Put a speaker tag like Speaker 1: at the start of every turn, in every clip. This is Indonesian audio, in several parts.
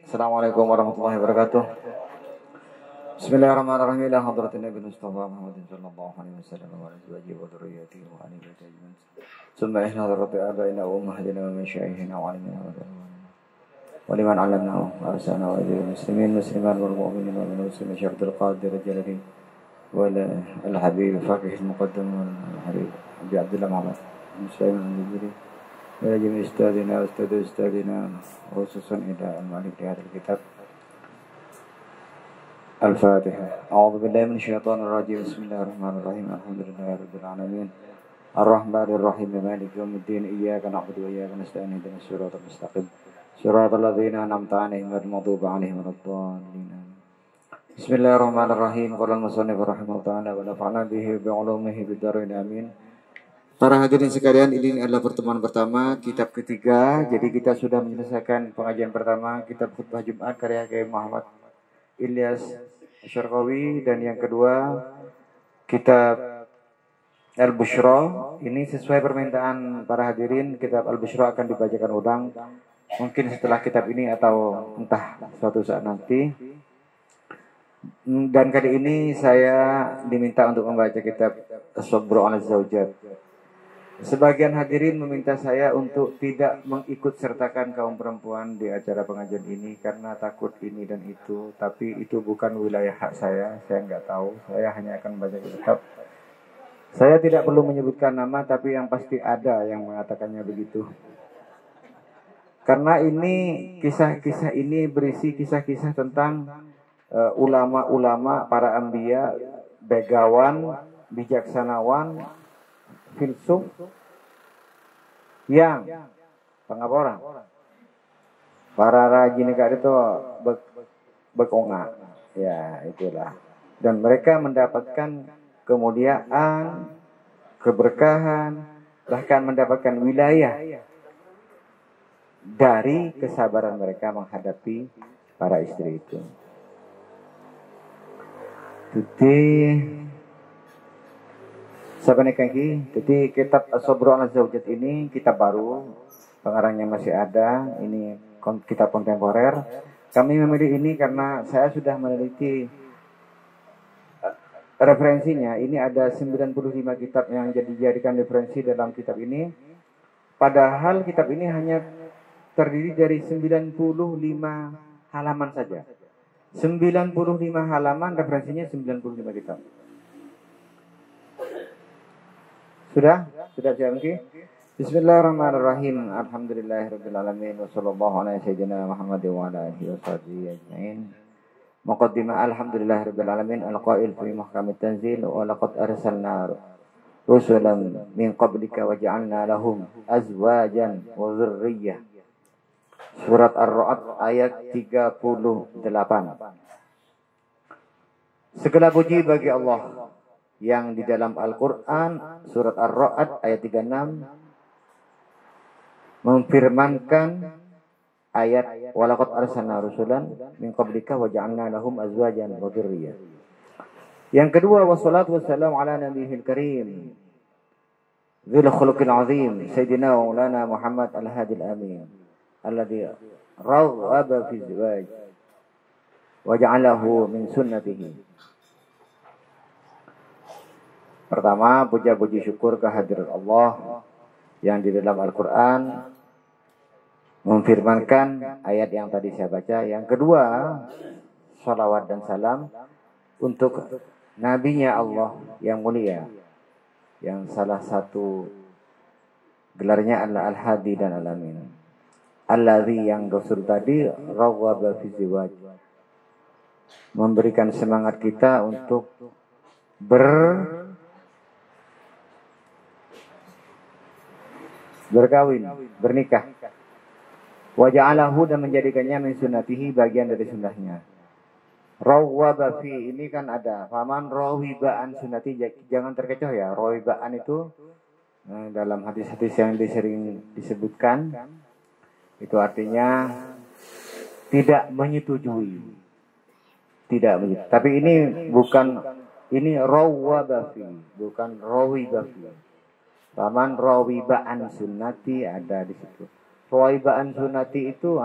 Speaker 1: Assalamualaikum warahmatullahi wabarakatuh. Bismillahirrahmanirrahim. Ila hadratin Nabi Mustafa Muhammadin sallallahu alaihi wasallam wa ala azwajihi wa dzurriyyatihi wa ali baiti ajmain. Summa ihna hadrati abaina wa ummahatina wa masyayikhina wa alimina wa liman 'allamna wa arsalna wa ilal muslimin muslimat wal mu'minin wal muslimin syartul qadir jalali wa al-habib faqih al-muqaddam wal habib Abi Abdullah Muhammad Muslim al-Jiri wa jami' ustadina wa ustadina khususan ila al-malik di hadal kitab Al-Fatihah. A'udzu billahi minasyaitonir rajim. Bismillahirrahmanirrahim. Alhamdulillahirabbil alamin. Ar-Rahmanir Rahim. Maliki yaumiddin. Iyyaka na'budu wa iyyaka nasta'in. Ihdinas siratal mustaqim. Siratal ladzina an'amta 'alaihim ghairil maghdubi 'alaihim waladdallin. Bismillahirrahmanirrahim. Qala al-musannif rahimahullah ta'ala wa nafa'na bihi bi 'ulumihi bid dharain amin. Para hadirin sekalian, ini adalah pertemuan pertama kitab ketiga. Jadi kita sudah menyelesaikan pengajian pertama kitab khutbah Jumat karya Kiai Muhammad Ilyas Syarqawi, dan yang kedua kitab Al-Busyra. Ini sesuai permintaan para hadirin, kitab Al-Busyra akan dibacakan ulang mungkin setelah kitab ini atau entah suatu saat nanti. Dan kali ini saya diminta untuk membaca kitab As-Sabru 'ala Zaujat. Sebagian hadirin meminta saya untuk tidak mengikut sertakan kaum perempuan di acara pengajian ini karena takut ini dan itu. Tapi itu bukan wilayah hak saya nggak tahu. Saya hanya akan membaca kitab. Saya tidak perlu menyebutkan nama, tapi yang pasti ada yang mengatakannya begitu. Karena ini kisah-kisah ini berisi kisah-kisah tentang ulama-ulama, para anbiya, begawan, bijaksanawan, filsuf yang pengaporan para rajin kak itu bekonga, ya itulah, dan mereka mendapatkan kemuliaan, keberkahan, bahkan mendapatkan wilayah dari kesabaran mereka menghadapi para istri itu. Jadi kitab As-Sabru 'ala Zaujat ini kitab baru, pengarangnya masih ada. Ini kitab kontemporer. Kami memilih ini karena saya sudah meneliti referensinya. Ini ada 95 kitab yang dijadikan referensi dalam kitab ini. Padahal kitab ini hanya terdiri dari 95 halaman saja. 95 halaman, referensinya 95 kitab. Sudah siap mungkin? Bismillahirrahmanirrahim. Alhamdulillahirabbil alamin wa sallallahu ala sayyidina Muhammad wa ala alihi washabihi ajmain. Muqaddimah. Alhamdulillahirabbil alamin al-qail fi muhkamit tanzil wa laqad arsalna rusulan min qablika wa ja'alna lahum azwajan wa dzurriyyah. Surat Ar-Ra'd ayat 38. Segala puji bagi Allah yang di dalam Al-Quran surat Ar-Ra'd ayat 36 memfirmankan ayat walaqad arsalna rusulan min qablika wa ja'alna lahum azwajan wa dzurriyyah. Yang kedua, wassalatu wassalamu ala nabiyil karim dzil khuluqil azim sayyidina wa maulana Muhammad al-hadi al-amin alladhi raghaba fi zawaj wa ja'alahu min sunnatihi. Pertama, puja-puji syukur kehadirat Allah yang di dalam Al-Quran memfirmankan ayat yang tadi saya baca. Yang kedua, salawat dan salam untuk nabinya Allah yang mulia, yang salah satu gelarnya adalah Al-Hadi dan Al-Amin. Alladzi, yang Rasul tadi, raghaba fi ziwaj, memberikan semangat kita untuk berkawin, bernikah. Wa ja'alahu, dan menjadikannya min sunnatihi, bagian dari sunnahnya. Rawwaba fi, ini kan ada faman rawiba'an sunnati, jangan terkecoh ya. Rawiba'an itu dalam hadis-hadis yang sering disebutkan, itu artinya tidak menyetujui. Tapi ini bukan, ini rawwaba fi, bukan rawib'a fi. Faman rawiba'an sunnati ada di situ. Rawiba'an sunnati itu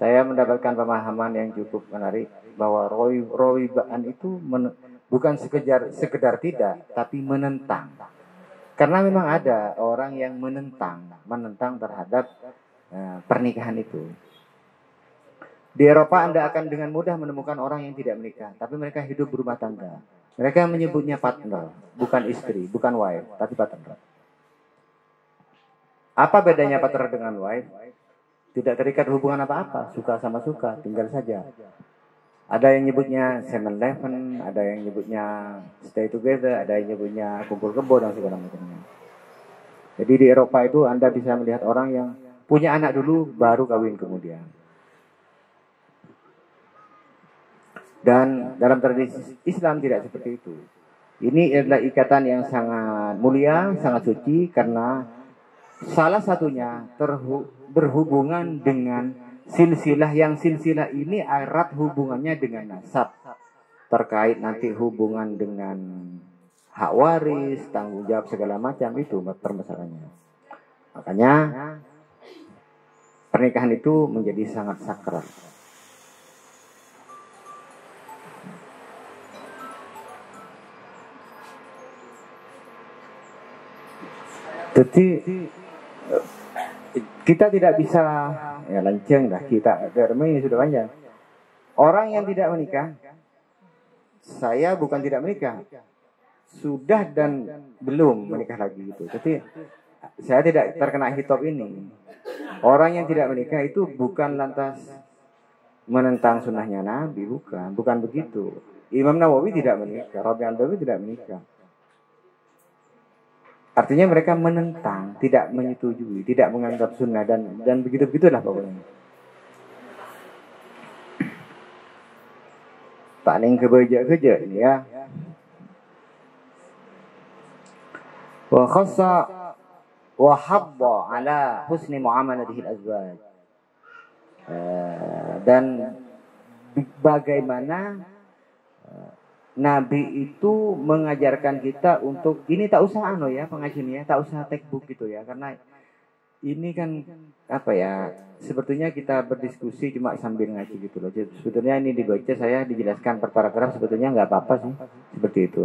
Speaker 1: saya mendapatkan pemahaman yang cukup menarik bahwa rowibaan itu bukan sekedar tidak, tapi menentang. Karena memang ada orang yang menentang terhadap pernikahan itu. Di Eropa Anda akan dengan mudah menemukan orang yang tidak menikah, tapi mereka hidup berumah tangga. Mereka menyebutnya partner, bukan istri, bukan wife, tapi partner. Apa bedanya partner dengan wife? Tidak terikat hubungan apa-apa, suka sama suka, tinggal saja. Ada yang nyebutnya 7-Eleven, ada yang nyebutnya stay together, ada yang nyebutnya kumpul kebo dan segala macamnya. Jadi di Eropa itu Anda bisa melihat orang yang punya anak dulu, baru kawin kemudian. Dan dalam tradisi Islam tidak seperti itu. Ini adalah ikatan yang sangat mulia, sangat suci, karena salah satunya berhubungan dengan silsilah, yang silsilah ini erat hubungannya dengan nasab. Terkait nanti hubungan dengan hak waris, tanggung jawab segala macam, itu permasalahannya. Makanya pernikahan itu menjadi sangat sakral. Jadi kita tidak bisa lanceng dah, kita ini sudah panjang. Orang yang tidak menikah, saya bukan tidak menikah, sudah dan belum menikah lagi gitu. Jadi saya tidak terkena hitop ini. Orang yang tidak menikah itu bukan lantas menentang sunnahnya Nabi, bukan begitu. Imam Nawawi tidak menikah, Rabi Al-Badawi tidak menikah. Artinya mereka menentang, tidak menyetujui, tidak menganggap sunnah, dan begitu-begitulah pokoknya. Paling kebeja-keja ini ya. Wa khassa wa habba ala husni muamalatihi al-azwaj. Dan bagaimana Nabi itu mengajarkan kita untuk ini, tak usah pengajian ya, tak usah textbook gitu ya, karena ini kan sebetulnya kita berdiskusi cuma sambil ngaji gitu loh. Sebetulnya ini dibaca, saya dijelaskan per paragraf, sebetulnya nggak apa-apa sih seperti itu.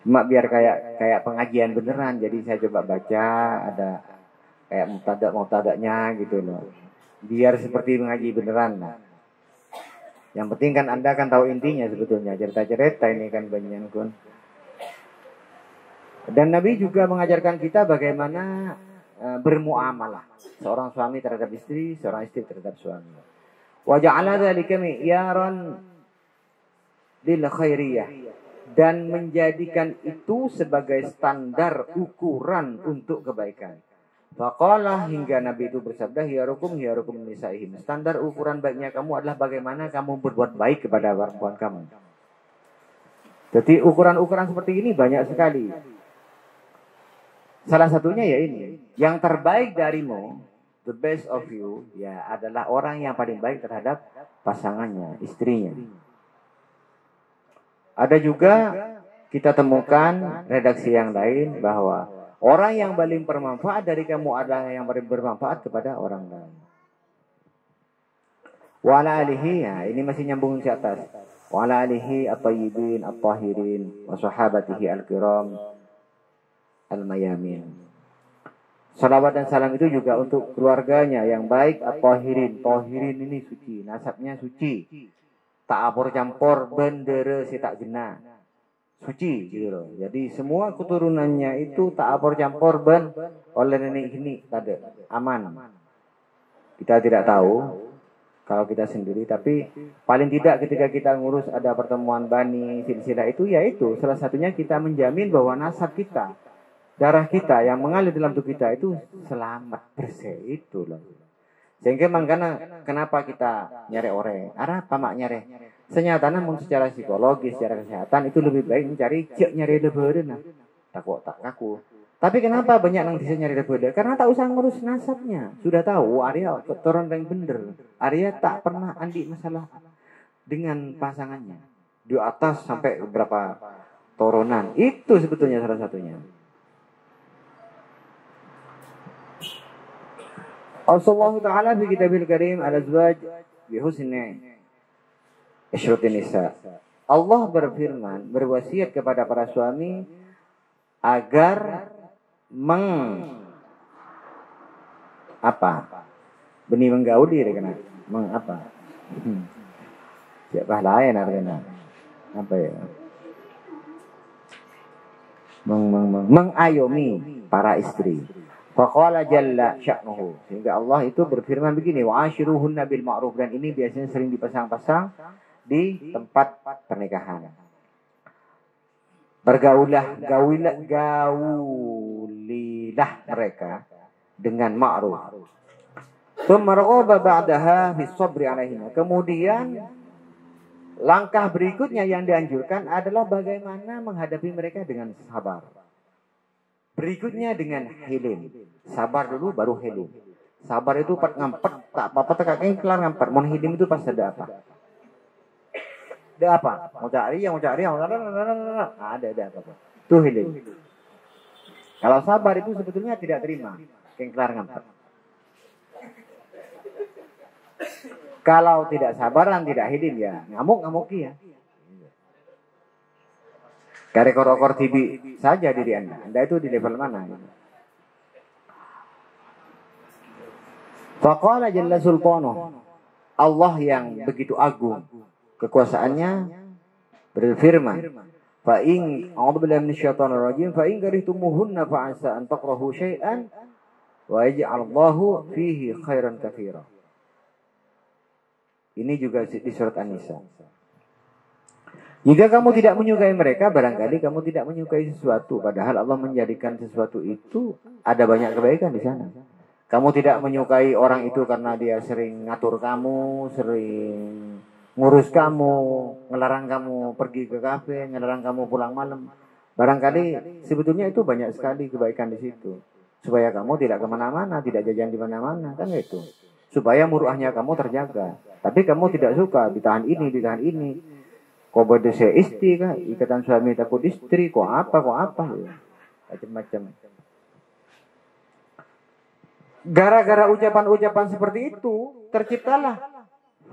Speaker 1: Cuma biar kayak pengajian beneran, jadi saya coba baca, ada kayak mubtada'nya gitu loh. Biar seperti mengaji beneran lah. Yang penting kan Anda kan tahu intinya sebetulnya. Cerita-cerita ini kan banyak kun. Dan Nabi juga mengajarkan kita bagaimana bermuamalah. Seorang suami terhadap istri, seorang istri terhadap suami. Wa ja'ala dzalika mi'yaran lil khairiyah. Dan menjadikan itu sebagai standar ukuran untuk kebaikan. Faqala, hingga Nabi itu bersabda, hiyarukum nisaihim. Standar ukuran baiknya kamu adalah bagaimana kamu berbuat baik kepada perempuan kamu. Jadi ukuran-ukuran seperti ini banyak sekali. Salah satunya ya ini, yang terbaik darimu, the best of you, ya adalah orang yang paling baik terhadap pasangannya, istrinya. Ada juga kita temukan redaksi yang lain bahwa orang yang paling bermanfaat dari kamu adalah yang paling bermanfaat kepada orang lain. Wa ala alihi, ya, ini masih nyambung ke atas. Wa ala alihi at-tayyibin at-tahirin wa sahabatihi al-kiram al-mayamin. Salawat dan salam itu juga untuk keluarganya yang baik, at-tahirin. Tahirin ini suci, nasabnya suci. Tak campur bendera si tak gena. Suci gitu loh. Jadi semua keturunannya itu tak campur oleh nenek ini ada aman. Kita tidak tahu kalau kita sendiri, tapi paling tidak ketika kita ngurus ada pertemuan bani silsilah itu, yaitu salah satunya kita menjamin bahwa nasab kita, darah kita yang mengalir dalam tubuh kita itu selamat bersih itu loh. Sehingga makanya kenapa kita nyari ore? Arah apa mak nyari? Senyatanya secara psikologis, secara kesehatan itu lebih baik mencari nyari lebaran. Tak kaku. Tapi kenapa banyak yang bisa nyari lebaran? Karena tak usah ngurus nasabnya. Sudah tahu Arya keturunan yang bener. Arya tak pernah andi masalah dengan pasangannya. Di atas sampai beberapa turunan. Itu sebetulnya salah satunya. Allah Ta'ala fi kitabil karim al-azwaj bihusni isyrutin nisa. Allah berfirman, berwasiat kepada para suami agar benih menggauli dia kena siapa lain artinya apa ya, mengayomi para istri. Faqala jalla sya'nuhu, sehingga Allah itu berfirman begini, wa ashiruhunna bil ma'ruf, dan ini biasanya sering dipasang-pasang di tempat pernikahan. Gaulilah mereka dengan ma'ruf. Tsumma raghaba ba'daha fi sabri 'alaihinna. Kemudian langkah berikutnya yang dianjurkan adalah bagaimana menghadapi mereka dengan sabar. Berikutnya dengan hilim. Sabar dulu baru hilim. Sabar itu pat ngampet, tak apa-apa tekaknya kelar ngampet. Mon hilim itu pas ada apa? Ada apa? Mau cari, ada apa? Itu hilim. Kalau sabar itu sebetulnya tidak terima. Yang kelar ngampet. Kalau tidak sabaran, tidak hilim ya ngamuk-ngamuki ya. Karek-korokor TV saja diri Anda. Anda itu di level mana? Faqala jalla sultanuh. Allah yang begitu agung kekuasaannya berfirman, fa in a'udzubillahi minasyaitonir rajim, fa in karihtumuhunna fa 'asa an takrahu syai'an wa yaj'alallahu fihi khairan katsira. Ini juga di surat An-Nisa. Jika kamu tidak menyukai mereka, barangkali kamu tidak menyukai sesuatu. Padahal Allah menjadikan sesuatu itu ada banyak kebaikan di sana. Kamu tidak menyukai orang itu karena dia sering ngatur kamu, sering ngurus kamu, ngelarang kamu pergi ke kafe, ngelarang kamu pulang malam. Barangkali sebetulnya itu banyak sekali kebaikan di situ. Supaya kamu tidak kemana-mana, tidak jajan di mana-mana, kan gitu. Supaya muruahnya kamu terjaga. Tapi kamu tidak suka, ditahan ini. Kok berdesa istri kah? Ikatan suami takut istri, kok apa. Macam-macam. Gara-gara ucapan-ucapan seperti itu, terciptalah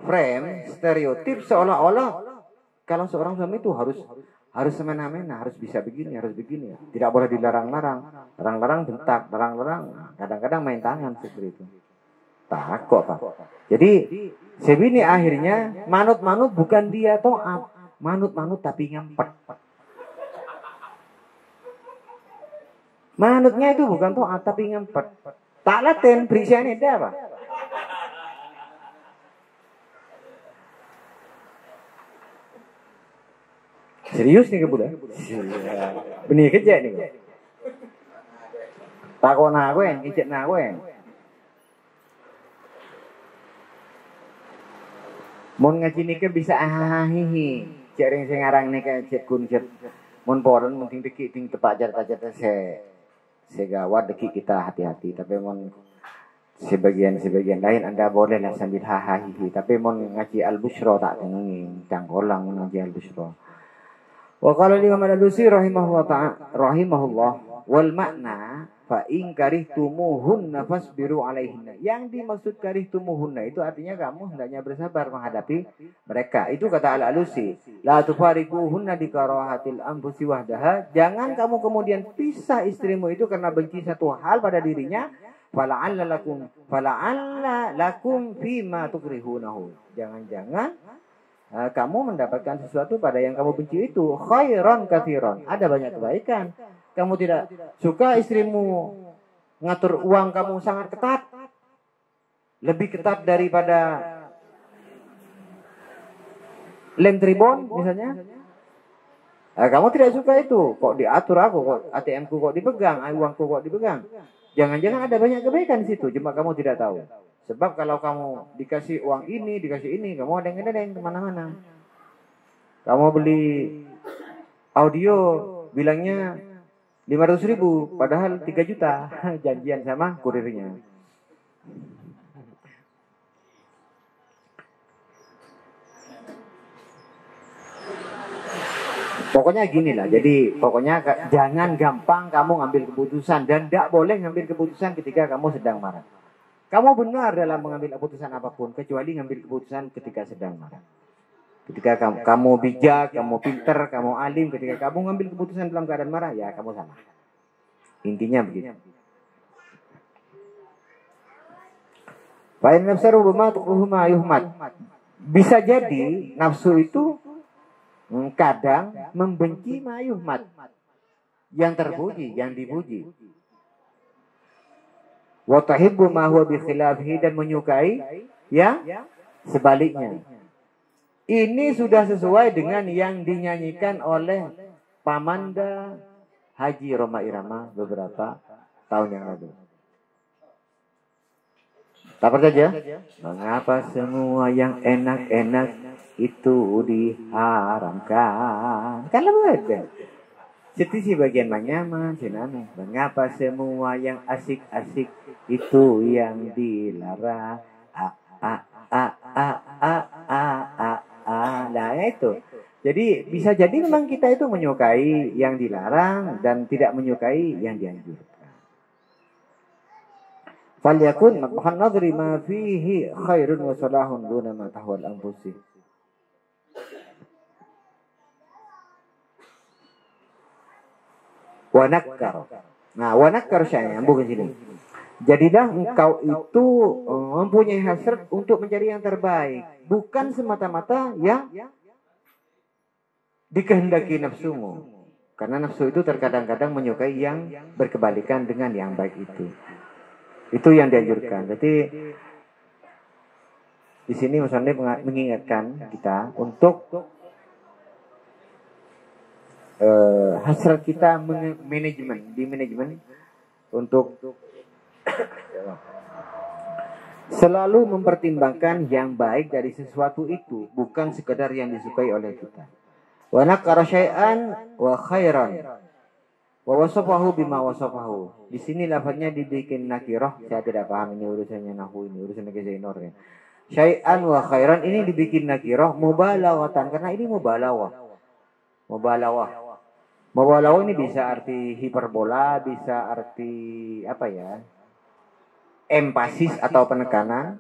Speaker 1: frame, stereotip seolah-olah kalau seorang suami itu harus semena-mena, harus bisa begini. Tidak boleh dilarang-larang. Larang-larang bentak, larang-larang. Kadang-kadang main tangan seperti itu. Takut, Pak. Jadi, sebini akhirnya manut-manut bukan dia to'at. Manut-manut tapi ngempet. Manutnya itu bukan to'at tapi ngempet. Tak laten berisiannya ada apa? Serius nih kebudak? Benih kerja nih. Takon aku yang, ijek aku yang. Mun ngaji nika bisa hihi. Cek ring sing aran nika cek kunjet. Mun poren mungkin deki ting tepak jar-jar se gawat deki kita hati-hati, tapi mun sebagian lain Anda boleh lah sambil hihi, tapi mun ngaji al-busyra tak tenging cangkolang ngaji al-busyra. Wa qala Imam Al-Alusi rahimahullah wal makna fa in karihtumuhunna fasbiru alaihinna. Yang dimaksud karihtumuhunna itu artinya kamu hendaknya bersabar menghadapi mereka. Itu kata Al-Alusi. La tufarikuhunna dikarahatil anfusi wahdaha. Jangan kamu kemudian pisah istrimu itu karena benci satu hal pada dirinya. Fala'alla lakum fima tukrihunahu. Jangan-jangan kamu mendapatkan sesuatu pada yang kamu benci itu khairan katsiran. Ada banyak kebaikan. Kamu tidak suka istrimu ngatur uang kamu sangat ketat. Lebih ketat daripada lem tribun misalnya. Kamu tidak suka itu. Kok diatur aku, kok ATM-ku kok dipegang, uangku kok dipegang. Jangan-jangan ada banyak kebaikan di situ, cuma kamu tidak tahu. Sebab kalau kamu dikasih uang ini, kamu ada yang kemana-mana. Kamu beli audio, bilangnya 500.000, padahal 3 juta. Janjian sama kurirnya. Pokoknya gini lah, jadi pokoknya jangan gampang kamu ngambil keputusan. Dan tidak boleh ngambil keputusan ketika kamu sedang marah. Kamu benar dalam mengambil keputusan apapun, kecuali ngambil keputusan ketika sedang marah. Ketika kamu bijak, kamu pinter, kamu alim, ketika kamu ngambil keputusan dalam keadaan marah, ya kamu salah. Intinya begitu. Bisa jadi nafsu itu kadang membenci mayuhmat, yang terpuji, yang dipuji. Wa tahibbu ma huwa bi khilafihi, dan menyukai yang sebaliknya. Ini sudah sesuai dengan yang dinyanyikan oleh Pamanda Haji Roma Irama beberapa tahun yang lalu. Tapar saja. Mengapa semua yang enak-enak itu diharamkan? Kalau ada. Sisi bagian manyaman, sinana. Mengapa semua yang asik-asik itu yang dilarang? Nah itu. Jadi bisa jadi memang kita itu menyukai yang dilarang dan tidak menyukai yang dianjurkan. Falyakun maqhan nadri ma fihi khairun wa salahun duna ma tahwal anfusi. Wanakkar. Nah, wanakkar saya nyambung ke sini. Jadilah engkau itu mempunyai hasrat untuk mencari yang terbaik, bukan semata-mata yang dikehendaki nafsumu. Karena nafsu itu terkadang-kadang menyukai yang berkebalikan dengan yang baik itu. Itu yang dianjurkan. Jadi di sini Musannif mengingatkan kita untuk hasrat kita manajemen untuk selalu mempertimbangkan yang baik dari sesuatu itu, bukan sekedar yang disukai oleh kita. Wa nakara syai'an wa khairan wa wasafahu bima wasafahu. Di sini lafaznya dibikin nakirah, saya tidak paham ini urusannya nahwu, ini urusan Zainur ya. Syai'an wa khairan ini dibikin nakirah mubalawatan, karena ini mubalawah. Mubalawah ini bisa arti hiperbola, bisa arti apa ya? Empasis atau penekanan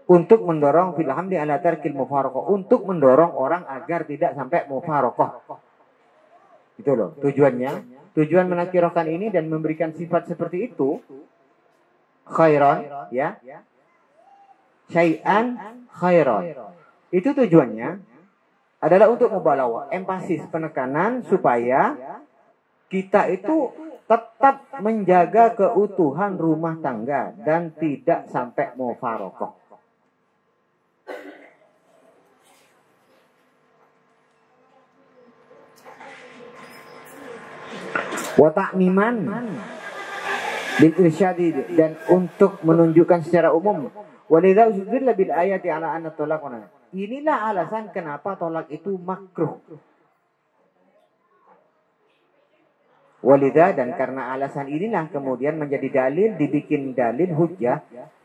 Speaker 1: untuk mendorong fil hamdi ala tarkil mufaraqah, untuk mendorong orang agar tidak sampai mufaraqah. Itu loh tujuannya. Tujuan menakirahkan ini dan memberikan sifat seperti itu khairan ya. Syai'an khairan. Itu tujuannya adalah untuk mubalawah, empasis, penekanan supaya kita itu tetap menjaga keutuhan rumah tangga dan tidak sampai mufaraqah. Wa ta'miman bil irsyadi, dan untuk menunjukkan secara umum. Walidha usdilla bil ayati ala anna talaqana. Inilah alasan kenapa tolak itu makruh. Walidha, dan karena alasan inilah kemudian menjadi dalil, dibikin dalil hujjah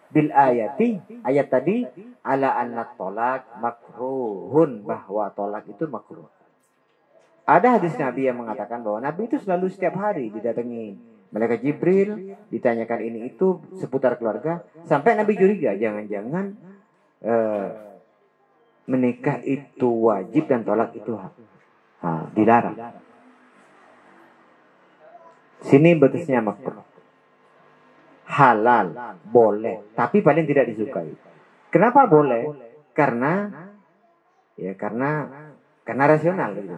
Speaker 1: bil ayati, ayat tadi, ala anna tolak makruhun, bahwa tolak itu makruh. Ada hadis Nabi yang mengatakan bahwa Nabi itu selalu setiap hari didatangi malaikat Jibril, ditanyakan ini itu seputar keluarga, sampai Nabi curiga, jangan-jangan menikah itu wajib dan tolak itu dilarang. Sini batasnya makruh. Halal, boleh, tapi paling tidak disukai. Kenapa boleh? Karena rasional gitu.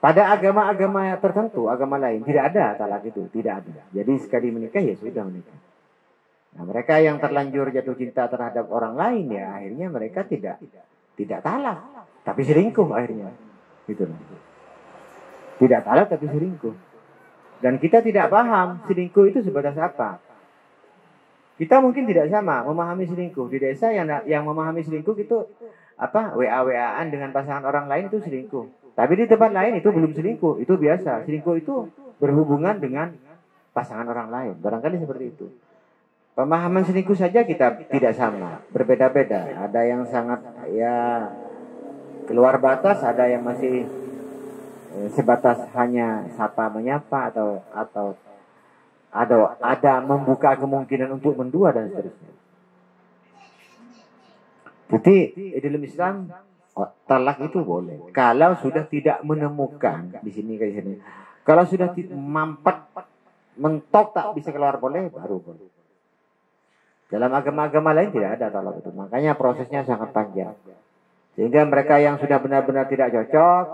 Speaker 1: Pada agama-agama tertentu, agama lain tidak ada talak itu, tidak ada. Jadi sekali menikah ya sudah menikah. Nah, mereka yang terlanjur jatuh cinta terhadap orang lain ya akhirnya mereka tidak talak, tapi selingkuh akhirnya. Gitu. Tidak talak tapi selingkuh. Dan kita tidak paham selingkuh itu sebatas apa. Kita mungkin tidak sama memahami selingkuh. Di desa yang memahami selingkuh itu apa? WA-WA-an dengan pasangan orang lain itu selingkuh. Tapi di tempat lain itu belum selingkuh, itu biasa. Selingkuh itu berhubungan dengan pasangan orang lain. Barangkali seperti itu. Pemahaman selingkuh saja kita tidak sama, berbeda-beda. Ada yang sangat ya keluar batas, ada yang masih sebatas hanya sapa menyapa atau ada membuka kemungkinan untuk mendua dan seterusnya. Jadi dalam Islam talak itu boleh kalau sudah tidak menemukan di sini kayak sini. Kalau sudah mampet mentok tak bisa keluar boleh, baru boleh. Dalam agama-agama lain tidak ada talak itu. Makanya prosesnya sangat panjang. Sehingga mereka yang sudah benar-benar tidak cocok,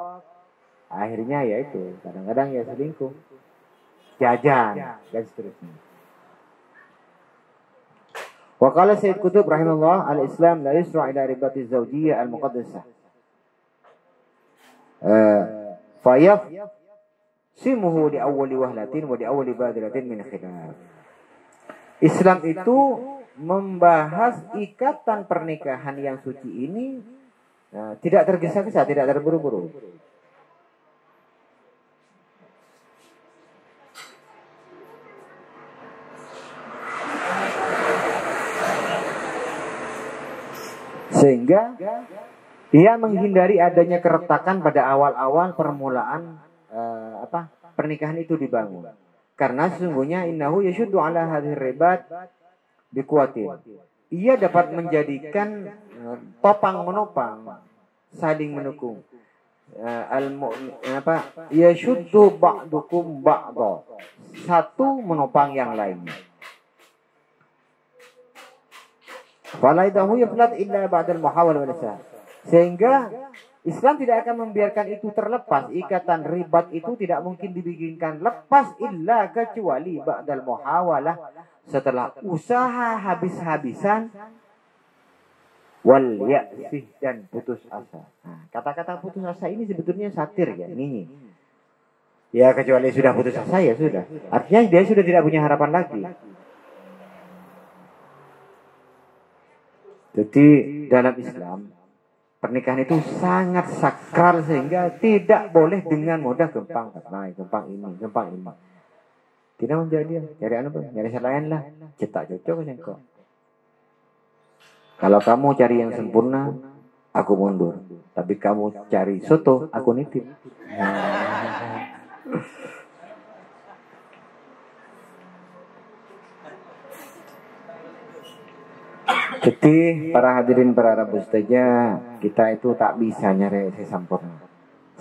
Speaker 1: akhirnya ya itu kadang-kadang ya selingkuh, jajan dan seterusnya. Wa qala Sayyid Qutb rahimahullah, al-Islam la yusra' ila ribati zawjiyyah al-muqaddasah. Simuhu di awwali wahlatin wa di awwali badilatin min khilaf. Islam itu membahas ikatan pernikahan yang suci ini tidak tergesa-gesa, tidak terburu-buru. Sehingga dia menghindari adanya keretakan pada awal-awal permulaan pernikahan itu dibangun. Karena sesungguhnya innahu yashuddu ala hadhihi ribat biquwatin. Ia dapat menjadikan topang menopang, saling mendukung. Yashuddu ba'dukum ba'da. Satu menopang yang lainnya. Fala idahu yaflat illa ba'dal muhawal wal isah. Sehingga Islam tidak akan membiarkan itu terlepas. Ikatan ribat itu tidak mungkin dibikinkan lepas illa kecuali ba'dal muhawalah, setelah usaha habis-habisan wal ya'sih dan putus asa. Nah, kata-kata putus asa ini sebetulnya satir ya, ini. Ya kecuali sudah putus asa ya sudah. Artinya dia sudah tidak punya harapan lagi. Jadi dalam Islam pernikahan itu sangat sakral sehingga tidak boleh dengan mudah gempang naik, gempang ini. Tidak menjadi, cari nyari lain lah, cetak cocok kan kok. Kalau kamu cari yang sempurna, aku mundur. Tapi kamu cari soto, aku nitip. Jadi para hadirin para Rabu saja, kita itu tak bisa nyari sempurna.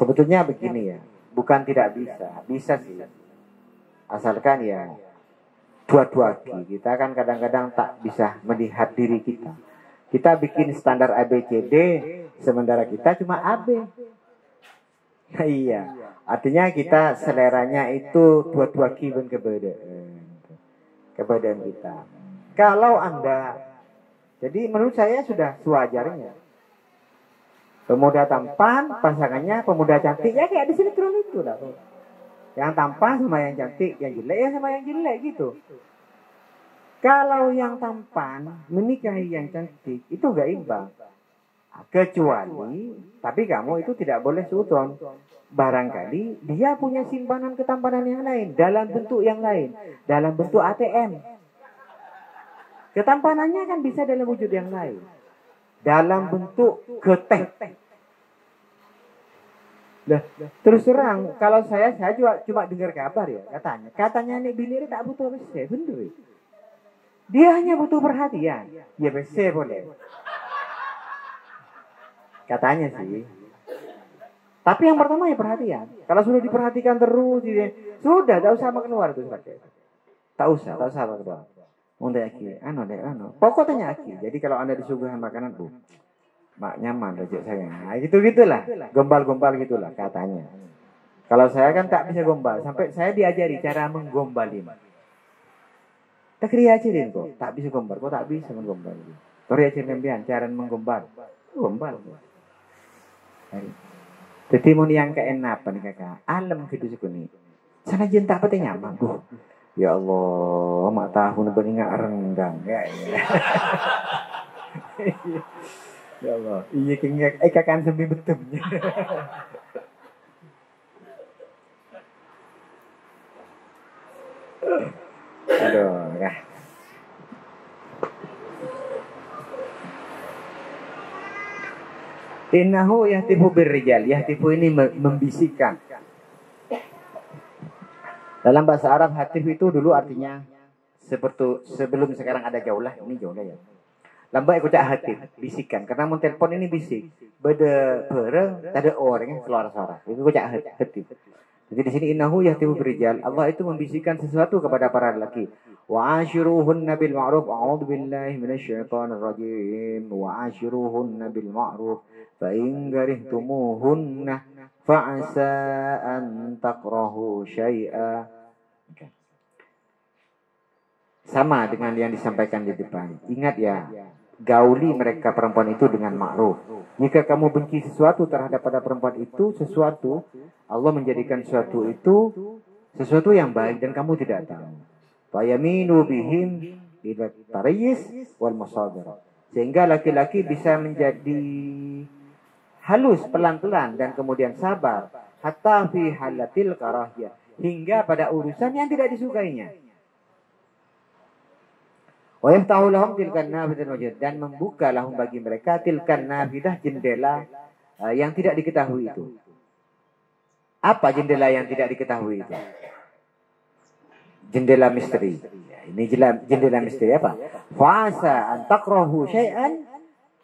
Speaker 1: Sebetulnya begini ya, bukan tidak bisa, bisa sih. Asalkan ya dua-dua kita kan kadang-kadang tak bisa melihat diri kita. Kita bikin standar ABCD, sementara kita cuma AB. Nah, iya, artinya kita seleranya itu dua-dua kiban kebadan kita. Kalau Anda, jadi menurut saya sudah sewajarnya. Pemuda tampan, pasangannya pemuda cantik, ya kayak di sinetron itu lah. Yang tampan sama yang cantik, yang jelek ya sama yang jelek gitu. Kalau yang tampan menikahi yang cantik, itu gak imbang. Kecuali, tapi kamu itu tidak boleh suudon. Barangkali dia punya simpanan ketampanan yang lain, dalam bentuk yang lain, dalam bentuk ATM. Ketampanannya kan bisa dalam wujud yang lain. Dalam bentuk geteh. Nah, terus terang, kalau saya juga cuma dengar kabar ya, katanya nih bini tak butuh WC, bener. Dia hanya butuh perhatian. Ya WC boleh. Katanya sih. Tapi yang pertama ya perhatian. Kalau sudah diperhatikan terus, sudah, tak usah keluar itu saja. Tak usah keluar. Untuk aki, pokoknya aki. Jadi kalau Anda disuguhkan makanan, mak nyaman rejek saya. Nah, gitulah, gombal-gombal gitulah katanya. Kalau saya kan tak bisa gombal, sampai saya diajari cara menggombalin. Tak ajarin kok, tak bisa gombal, kok tak bisa menggombal. Kau ajarin nembian cara menggombal, gombal. Jadi mau yang keenapan kakak, alam gitu sekuni. Sana jentak pete nyaman, ya Allah, mak tahu beningat rendang ya. Ya Allah, iya kengek kakan sembi betemnya. Aduh, ya. Innahu yahtifu birrijal, yahtifu ini membisikkan. Dalam bahasa Arab hatif itu dulu artinya seperti sebelum sekarang ada jauh lah, ini jauh lah ya. Lambat aku cak hatif, bisikan. Karena mun telepon ini bisik. Beda bareng, tak ada orang yang suara-suara. Itu aku cak hatif. Jadi di sini innahu yahtibu birijal. Allah itu membisikkan sesuatu kepada para lelaki. Wa ashiruhunna bil ma'ruf. A'udzu billahi minasyaitonir rajim. Wa ashiruhunna bil ma'ruf. Fa in karihtumuhunna fa'asa an takrahu syai'a. Sama dengan yang disampaikan di depan. Ingat ya, gauli mereka perempuan itu dengan ma'ruf. Jika kamu benci sesuatu terhadap pada perempuan itu, sesuatu, Allah menjadikan sesuatu yang baik dan kamu tidak tahu. Fayaminu bihim ila tarayis wal masadir. Sehingga laki-laki bisa menjadi halus pelan-pelan dan kemudian sabar. Hatta fi halatil karahiyah. Hingga pada urusan yang tidak disukainya. Wa yaftahu lahum tilkan nafidah wajud, dan membuka lahum bagi mereka tilkan nafidah, jendela yang tidak diketahui itu. Apa jendela yang tidak diketahui itu? Jendela misteri. Ini jendela misteri apa? Fa'asa an takrahu syai'an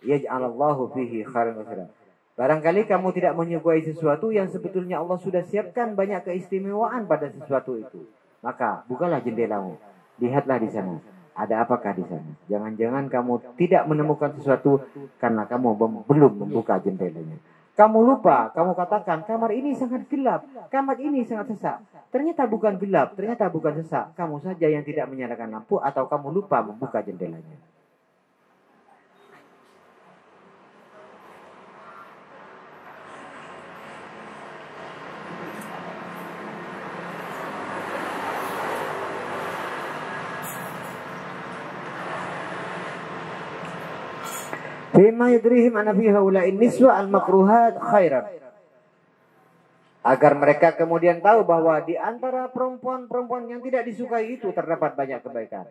Speaker 1: yaj'alallahu fihi khairan katsiran. Barangkali kamu tidak menyukai sesuatu yang sebetulnya Allah sudah siapkan banyak keistimewaan pada sesuatu itu. Maka bukalah jendelamu. Lihatlah di sana. Ada apakah di sana? Jangan-jangan kamu tidak menemukan sesuatu karena kamu belum membuka jendelanya. Kamu lupa, kamu katakan kamar ini sangat gelap, kamar ini sangat sesak. Ternyata bukan gelap, ternyata bukan sesak. Kamu saja yang tidak menyalakan lampu atau kamu lupa membuka jendelanya. Bima yadrihim anna fi haula'in niswa al-makruhat khairan. Agar mereka kemudian tahu bahwa di antara perempuan-perempuan yang tidak disukai itu terdapat banyak kebaikan.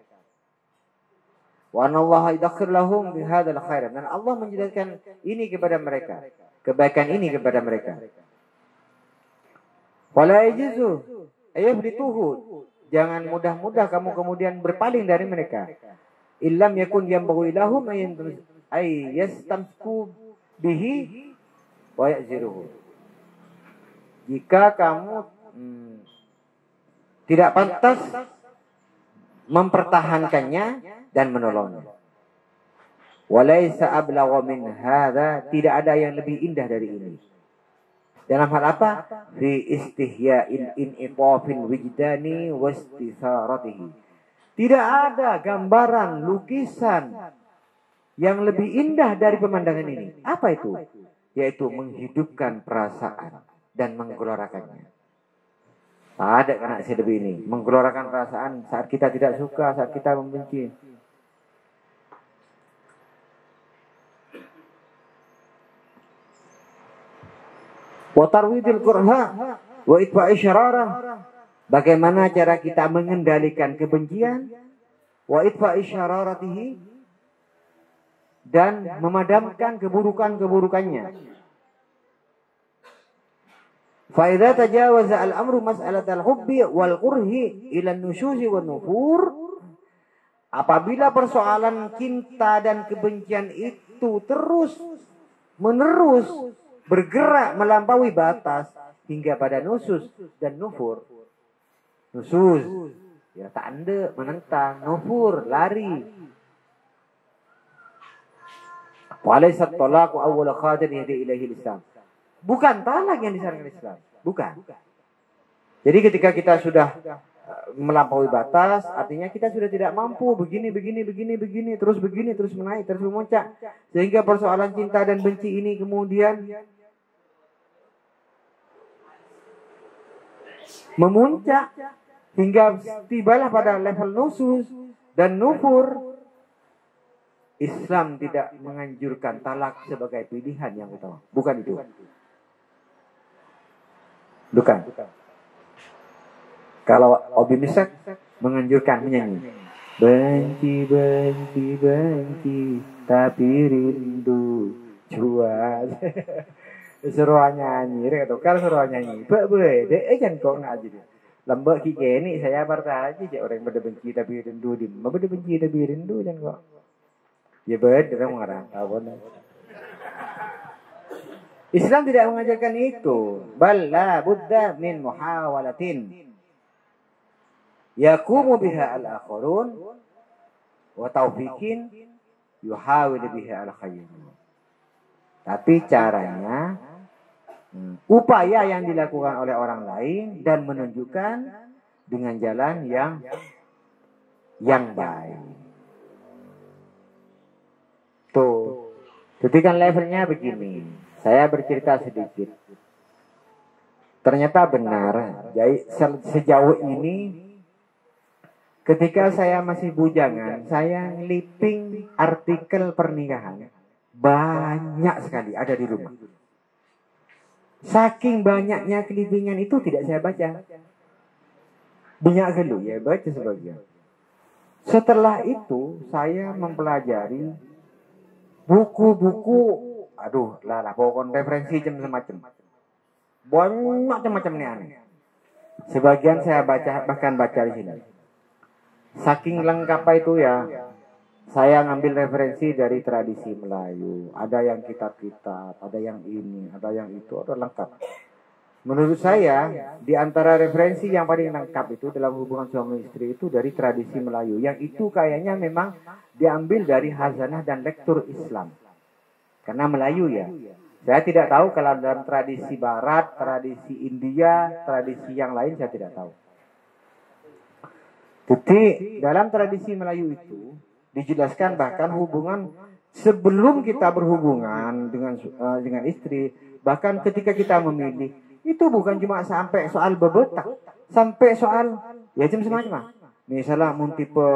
Speaker 1: Wa anallaha yadakhir lahum bihadzal khairan. Dan Allah menjadikan ini kepada mereka, kebaikan ini kepada mereka. Wala yajizu ayaflituhu. Jangan mudah-mudah kamu kemudian berpaling dari mereka. Illam yakun yanbaghi lahum ay yastamku bihi wa ya'ziruhu. Jika kamu tidak pantas mempertahankannya dan menolongnya. Walaysa ablagha min hadza, tidak ada yang lebih indah dari ini. Dalam hal apa? Fi istihya'il in'itafil wijdani wastisaratihi. Tidak ada gambaran, lukisan yang lebih indah dari pemandangan ini. Apa itu? Yaitu menghidupkan perasaan dan menggelorakannya. Ada anak saya lebih ini. Menggelorakan perasaan saat kita tidak suka, saat kita membenci. Wa tarwidil kurha wa itfa'i syararah. Bagaimana cara kita mengendalikan kebencian? Wa itfa'i syararatihi, dan memadamkan keburukan-keburukannya. Fa idza tajawaza al-amru mas'alatal hubbi wal kurhi ila an-nusyuzi wan nufur, apabila persoalan cinta dan kebencian itu terus menerus bergerak melampaui batas hingga pada nusus dan nufur. Nusus ya tanda menentang, nufur lari. Walaysat talaq awwal khadir yahdi ilaihi Islam. Bukan talak yang disarankan Islam, bukan. Jadi ketika kita sudah melampaui batas, artinya kita sudah tidak mampu begini terus menaik, terus memuncak, sehingga persoalan cinta dan benci ini kemudian memuncak hingga tibalah pada level nusus dan nufur. Islam tidak menganjurkan talak sebagai pilihan yang utama. Bukan itu. Bukan. Kalau Obi Misak menganjurkan menyanyi. Benci, benci, benci, tapi rindu cuat. Seruan nyanyi, kalau seruan nyanyi. Bede kan kok ngaji dia. Lembek kiki ini saya parta aja cek orang beda benci tapi rindu di beda benci tapi rindu jangan kok. Ya beda orang marah tahu. Islam tidak mengajarkan itu. Bal la budda min muhawalatin yakumu biha al-akharun wa taufikin yuhawil biha al-khayr. Tapi caranya upaya yang dilakukan oleh orang lain dan menunjukkan dengan jalan yang baik. Tuh, ketika levelnya begini, saya bercerita sedikit. Ternyata benar, jadi sejauh ini ketika saya masih bujangan, saya ngeliping artikel pernikahan. Banyak sekali ada di rumah. Saking banyaknya kelipingan itu tidak saya baca. Banyak dulu ya baca sebagian. Setelah itu saya mempelajari buku-buku, aduh lah pokoknya referensi semacam. Banyak macam-macam nih aneh. Sebagian saya baca bahkan baca di sini. Saking lengkap itu ya. Saya ngambil referensi dari tradisi Melayu. Ada yang kitab-kitab, ada yang ini, ada yang itu, ada lengkap. Menurut saya, di antara referensi yang paling lengkap itu dalam hubungan suami istri itu dari tradisi Melayu. Yang itu kayaknya memang diambil dari hazanah dan lektur Islam. Karena Melayu ya. Saya tidak tahu kalau dalam tradisi Barat, tradisi India, tradisi yang lain saya tidak tahu. Jadi dalam tradisi Melayu itu dijelaskan bahkan hubungan sebelum kita berhubungan dengan istri, bahkan ketika kita memilih itu bukan cuma sampai soal bebetak, sampai soal ya macam semacam. Misalnya mun tipe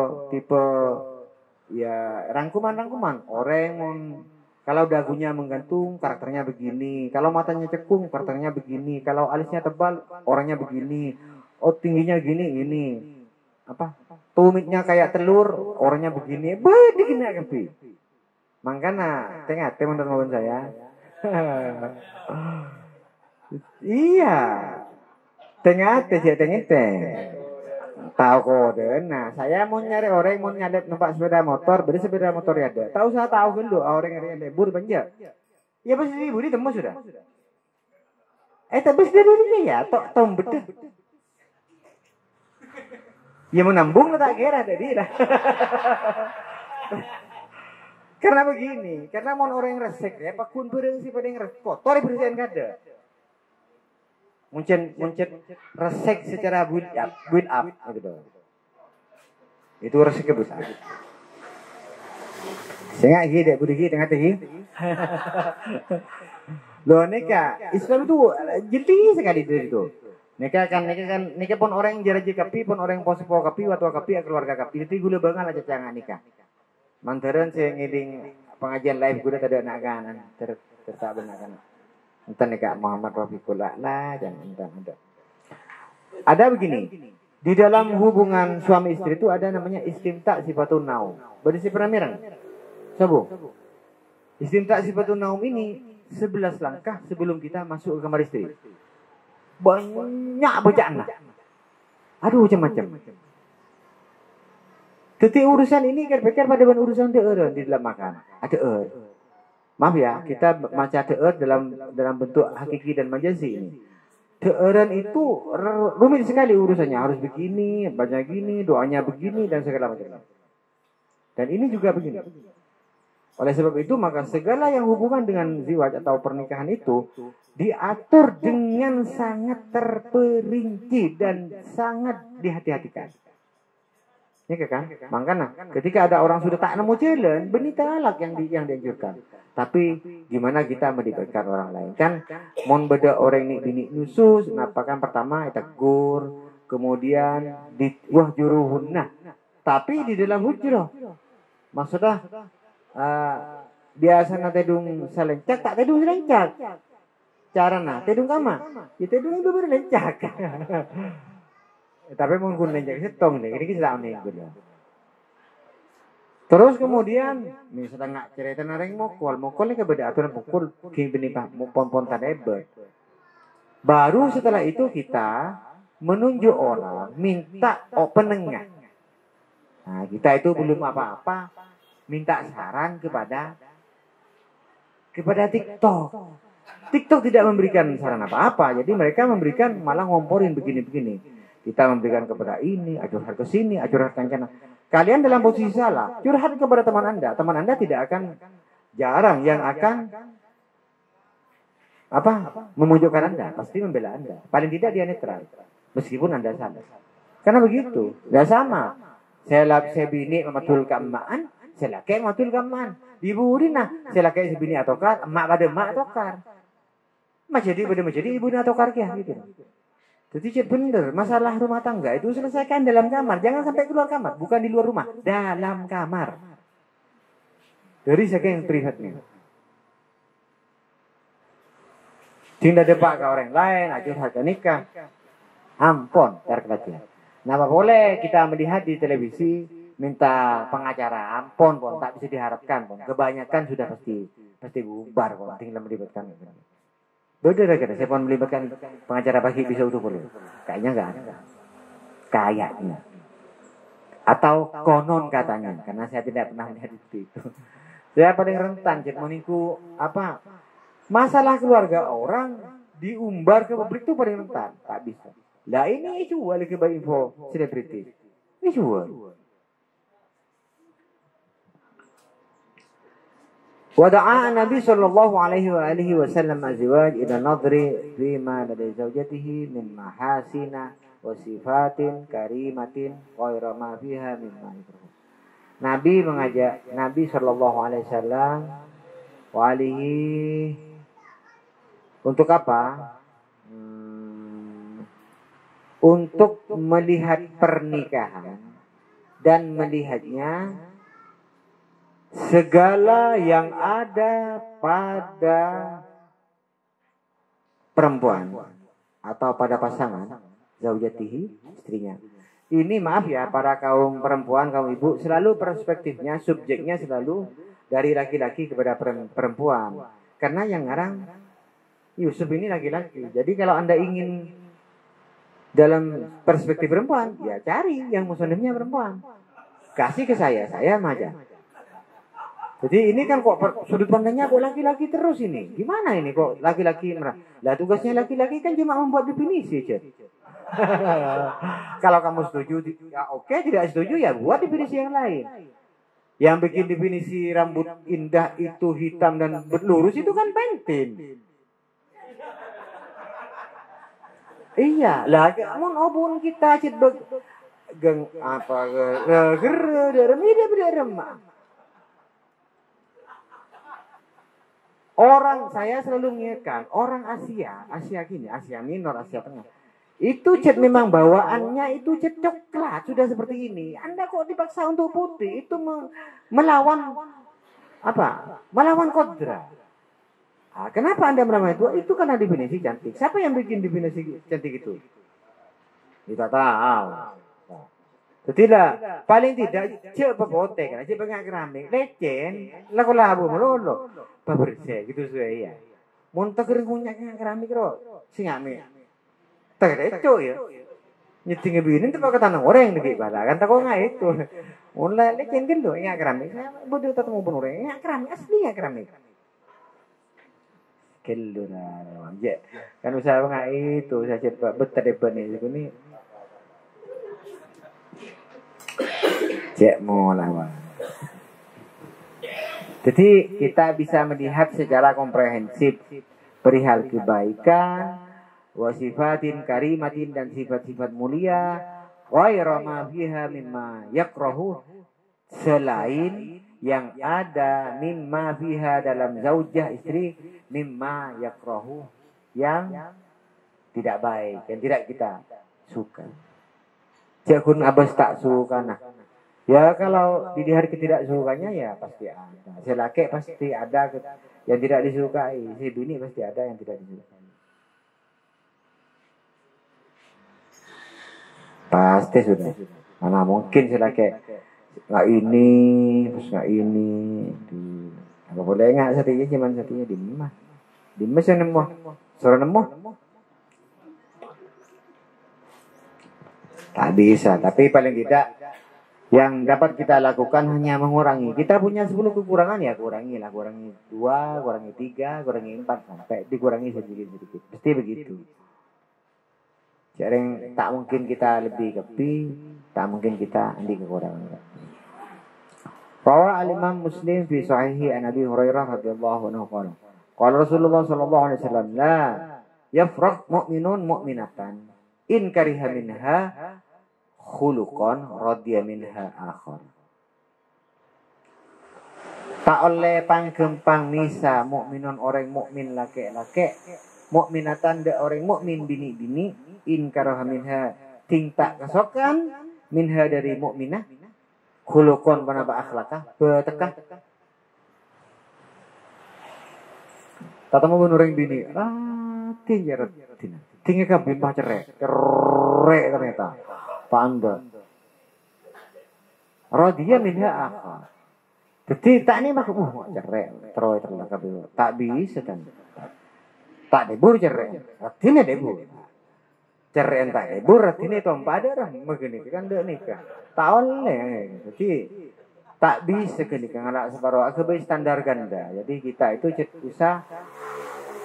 Speaker 1: ya rangkuman orang kalau dagunya menggantung karakternya begini, kalau matanya cekung karakternya begini, kalau alisnya tebal orangnya begini, oh tingginya gini ini apa tumitnya kayak telur orangnya begini begini kapi makanya tengah teman-teman saya iya tengah tahu kode. Nah saya mau nyari orang mau nyalip numpak sepeda motor beli sepeda motor ya ada tahu saya tahu kan orang yang lebur banyak ya pasti ibu di temu sudah tapi sudah dulu ya tok betul. Ya menambung tak kira tadi lah. Karena begini, karena mau orang yang resek ya, pakun berengsi pada yang resek, kotor bersihin kada. Muncul resek secara build up gitu. Itu resek besar. Saya nggak gede, budi gede tengah tinggi. Loh nikah, Islam itu jeli sekali dari itu. Nikah pun orang yang jaraji kapi pun orang yang posepo kapi watwa kapi keluarga kapi itu gula banget aja jangan nikah. Mantaran saya ngiding pengajian live gula tadi anak kanan tersabar anak kanan. Entar nikah Muhammad Rafiqullah lah jangan entar. Ada begini di dalam hubungan suami istri itu ada namanya istimta sifatun naum. Berisi pernah mirang? Sabu. Istimta sifatun naum ini 11 langkah sebelum kita masuk ke kamar istri. Banyak bacaan lah. Aduh macam-macam. Ketika urusan ini pikir pada urusan di dalam makan. Ada maaf ya, kita baca dalam bentuk hakiki dan majazi ini. Teeran itu rumit sekali urusannya. Harus begini, baca gini, doanya begini dan segala macam. Dan ini juga begini. Oleh sebab itu maka segala yang hubungan dengan ziwaj atau pernikahan itu diatur dengan sangat terperinci dan sangat dihati-hatikan. Ya kan? Makanya ketika ada orang sudah tak nemu jalan, benih talak yang dianjurkan. Tapi gimana kita melibatkan orang lain? Kan mon beda orang ini bini nusus, kenapa kan pertama tegur, kemudian wah juruhunna. Tapi di dalam hujrah maksudnya biasa na tedung selencak tak tedung selencak cara na tedung kama ya tedung itu berlencak tapi mungkin lencak setong deh ini kita nih terus kemudian misalnya nggak cerita nareng mokol nih kebeda aturan mokol kini benih pak pon tadebet baru setelah itu kita menunjuk orang, minta penengah. Nah, kita itu belum apa-apa, minta saran kepada TikTok. TikTok tidak memberikan saran apa-apa, jadi mereka memberikan malah ngomporin begini-begini. Kita memberikan kepada ini, curhat ke sini, curhat ke sana. Kalian dalam posisi salah, curhat kepada teman Anda tidak akan jarang yang akan memojokkan Anda, pasti membela Anda. Paling tidak dia netral, meskipun Anda salah. Karena begitu, nggak sama. Saya bini mematul keemaan, saya laki mematul keemaan. Diburin nah, saya laki sebini atokar, emak pada emak atokar. Jadi ibu ini atokar kia gitu. Jadi bener, masalah rumah tangga itu selesaikan dalam kamar, jangan sampai keluar kamar, bukan di luar rumah, dalam kamar. Dari saking privatnya. Tidak depak ke orang lain, curhat nikah. Ampun, terkelajian. Nah, apa boleh kita melihat di televisi minta pengacara, ampun, tak bisa diharapkan, kebanyakan sudah pasti bubar, tinggal melibatkan. Beda kata, saya pun melibatkan pengacara pagi bisa utuh boleh. Kayaknya enggak ada. Kayaknya. Atau konon katanya, karena saya tidak pernah melihat itu. Saya paling rentan, cek meniku masalah keluarga orang diumbar ke publik itu paling rentan, tak bisa. Lah ini jual ke info selebriti. Ini jual. Wada'a Nabi sallallahu alaihi wasallam azwaj ila nadri bima ladai zawjatihi min mahasina wa sifatin karimatin ghaira ma fiha mimma yakrahu. Nabi mengajak Nabi sallallahu alaihi wasallam untuk apa? Untuk melihat pernikahan dan melihatnya segala yang ada pada perempuan atau pada pasangan zaujatihi, istrinya. Ini maaf ya para kaum perempuan, kaum ibu, selalu perspektifnya, subjeknya selalu dari laki-laki kepada perempuan. Karena yang ngarang Yusuf ini laki-laki. Jadi kalau Anda ingin dalam perspektif perempuan, ya cari yang muslimnya perempuan. Kasih ke saya aja. Jadi ini kan kok sudut pandangnya kok laki-laki terus ini. Gimana ini kok laki-laki merah? Lah tugasnya laki-laki kan cuma membuat definisi aja. Kalau kamu setuju, ya oke, tidak setuju ya buat definisi yang lain. Yang bikin definisi rambut indah itu hitam dan lurus itu kan pentin. Iya, lah mun obun kita cedok geng apa orang saya selalu mengingatkan orang Asia gini, Asia Minor, Asia Tengah. Itu cat memang bawaannya itu cat coklat sudah seperti ini. Anda kok dipaksa untuk putih itu melawan apa? Melawan kodrat. Nah, kenapa Anda melawan itu? Itu karena definisi cantik. Siapa yang bikin definisi cantik itu? Kita tahu. Tidak, paling tidak cek pepote kan, cek pengen keramik, lecen, laku labu melulu, bersih gitu saya. Muntah kering punya keramik ro, singame. Tak ada itu ya. Nyeting begini tuh pakai tanah orang lagi bala kan tak kok nggak itu. Mulai lecen kan lo, ingat keramik. Bodoh tak mau bunuh orang, ingat keramik asli ingat keramik. Kelur aja. Kan usaha nggak itu, saya cepat betul ini. Cek mau lawan. Jadi kita bisa melihat secara komprehensif perihal kebaikan, wasifatin karimatin dan sifat-sifat mulia, ghairu ma fiha mimma yakrahu, selain yang ada mimma fiha dalam zaujah istri, mimma yakrahu yang tidak baik, yang tidak kita suka. Jakun abas tak suka nah. Ya kalau di hari ketidaksukanya ya pasti ada. Selaki pasti ada yang tidak disukai. Si bini pasti ada yang tidak disukai. Pasti sudah. Mana mungkin selaki nggak ini, terus nggak ini. Apa boleh nggak satunya cuman satunya dimah. Dimah sih nemu, suruh nemu. Tak bisa, tapi paling tidak yang dapat kita lakukan hanya mengurangi. Kita punya 10 kekurangan ya kurangilah, kurangi 2, kurangi 3, kurangi 4 sampai dikurangi sedikit-sedikit. Pasti begitu. Jadi tak mungkin kita lebih kepi, tak mungkin kita andi kekurangan. Rawa al-Imam Muslim fi sahihi an Abi Hurairah radhiyallahu anhu qala qala Rasulullah sallallahu alaihi wasallam la yafraq mu'minun mu'minatan in kariha minha khuluqan radiya minha akhar. Tak oleh panggempang misa mukminun orang mukmin laki-laki mukminatan de orang mukmin bini-bini in karaha minha tingtak kesokan minha dari mukminah khuluqan banaba akhlakah betekah tata mau orang bini tinggal tinggal kabin cerai ternyata Panda. Radiya minha akhar. Jadi tak ni mak cerai teroi terlah kabel. Tak bisa kan. Tak debur cerai. Artinya debur. Cerai tak debur artinya itu pada orang begini kan dak nikah. Tak oleh. Jadi tak bisa kenikah ngalak separuh sebagai standar ganda. Jadi kita itu usah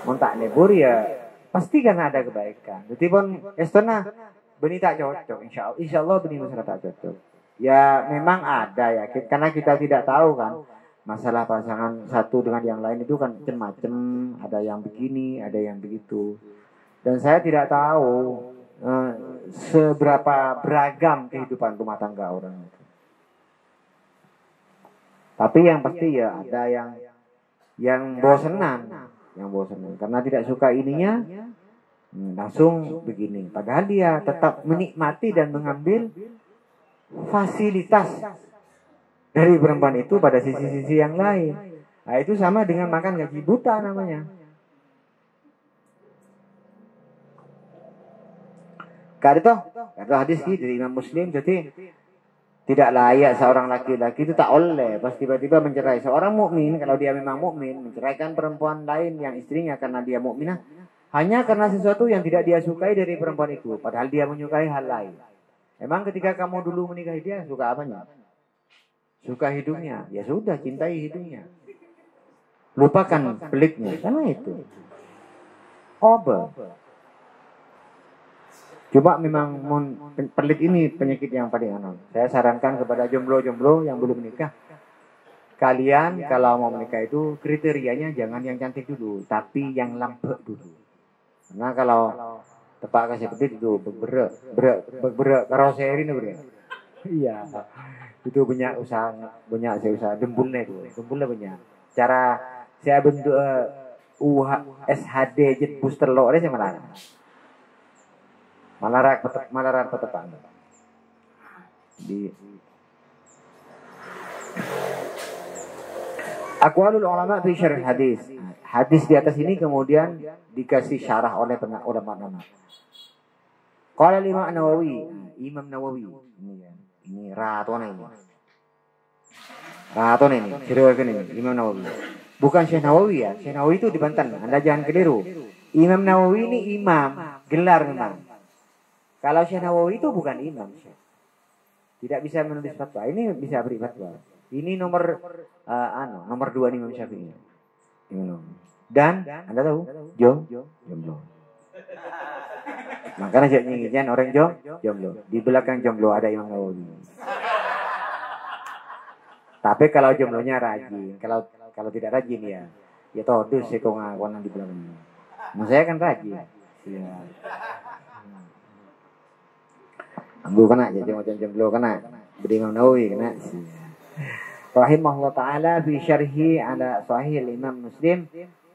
Speaker 1: montak debur ya pasti kan ada kebaikan. Jadi pun estona benih tak cocok, insya Allah benih masalah tak cocok. Ya memang ada ya, karena kita tidak tahu kan masalah pasangan satu dengan yang lain itu kan macam-macam, ada yang begini, ada yang begitu. Dan saya tidak tahu seberapa beragam kehidupan rumah tangga orang itu. Tapi yang pasti ya ada yang bosenan, karena tidak suka ininya. Langsung begini. Padahal dia tetap menikmati dan mengambil fasilitas dari perempuan itu pada sisi-sisi yang lain. Nah, itu sama dengan makan gaji buta namanya. Karena hadis ini dari Imam Muslim, jadi tidak layak seorang laki-laki itu tak oleh pas tiba-tiba mencerai seorang mukmin kalau dia memang mukmin menceraikan perempuan lain yang istrinya karena dia mukminah. Hanya karena sesuatu yang tidak dia sukai dari perempuan itu. Padahal dia menyukai hal lain. Emang ketika kamu dulu menikahi dia, suka apanya? Suka hidungnya. Ya sudah, cintai hidungnya. Lupakan peliknya. Karena itu. Obat. Coba memang pelit ini penyakit yang paling aneh. Saya sarankan kepada jomblo-jomblo yang belum menikah. Kalian kalau mau menikah itu kriterianya jangan yang cantik dulu. Tapi yang lambek dulu. Nah kalau tepak kasih pedit itu berek karoseri nih bro. Iya. Itu banyak usaha dembulnya itu. Dembulnya banyak. Cara saya bentuk SHD jet booster lo saya malarak petepang. Di Aqwalul ulama fi syarh hadis. Hadis di atas ini kemudian dikasih syarah oleh ulama. Qala Imam Nawawi, ini ratona ini. Ratona ini, diriwayatkan ini Imam Nawawi. Bukan Syekh Nawawi ya. Syekh Nawawi itu di Banten. Anda jangan keliru. Imam Nawawi ini imam, gelar memang. Kalau Syekh Nawawi itu bukan imam, Syekh. Tidak bisa menulis fatwa. Ini bisa beri fatwa. Ini nomor 2 Imam Syafi'i. Dan Anda tahu jomblo. Makanya saya ingin orang jomblo. Di belakang jomblo ada Imam Nawawi. Tapi kalau jomblonya rajin, kalau tidak rajin ya todus kok ngawan di belakang. Saya kan rajin. Iya. Ambu kena jadi macam jomblo kena. Beri Imam Nawawi kena. Rahimahullah ta'ala fi syarhi ala sahih Imam Muslim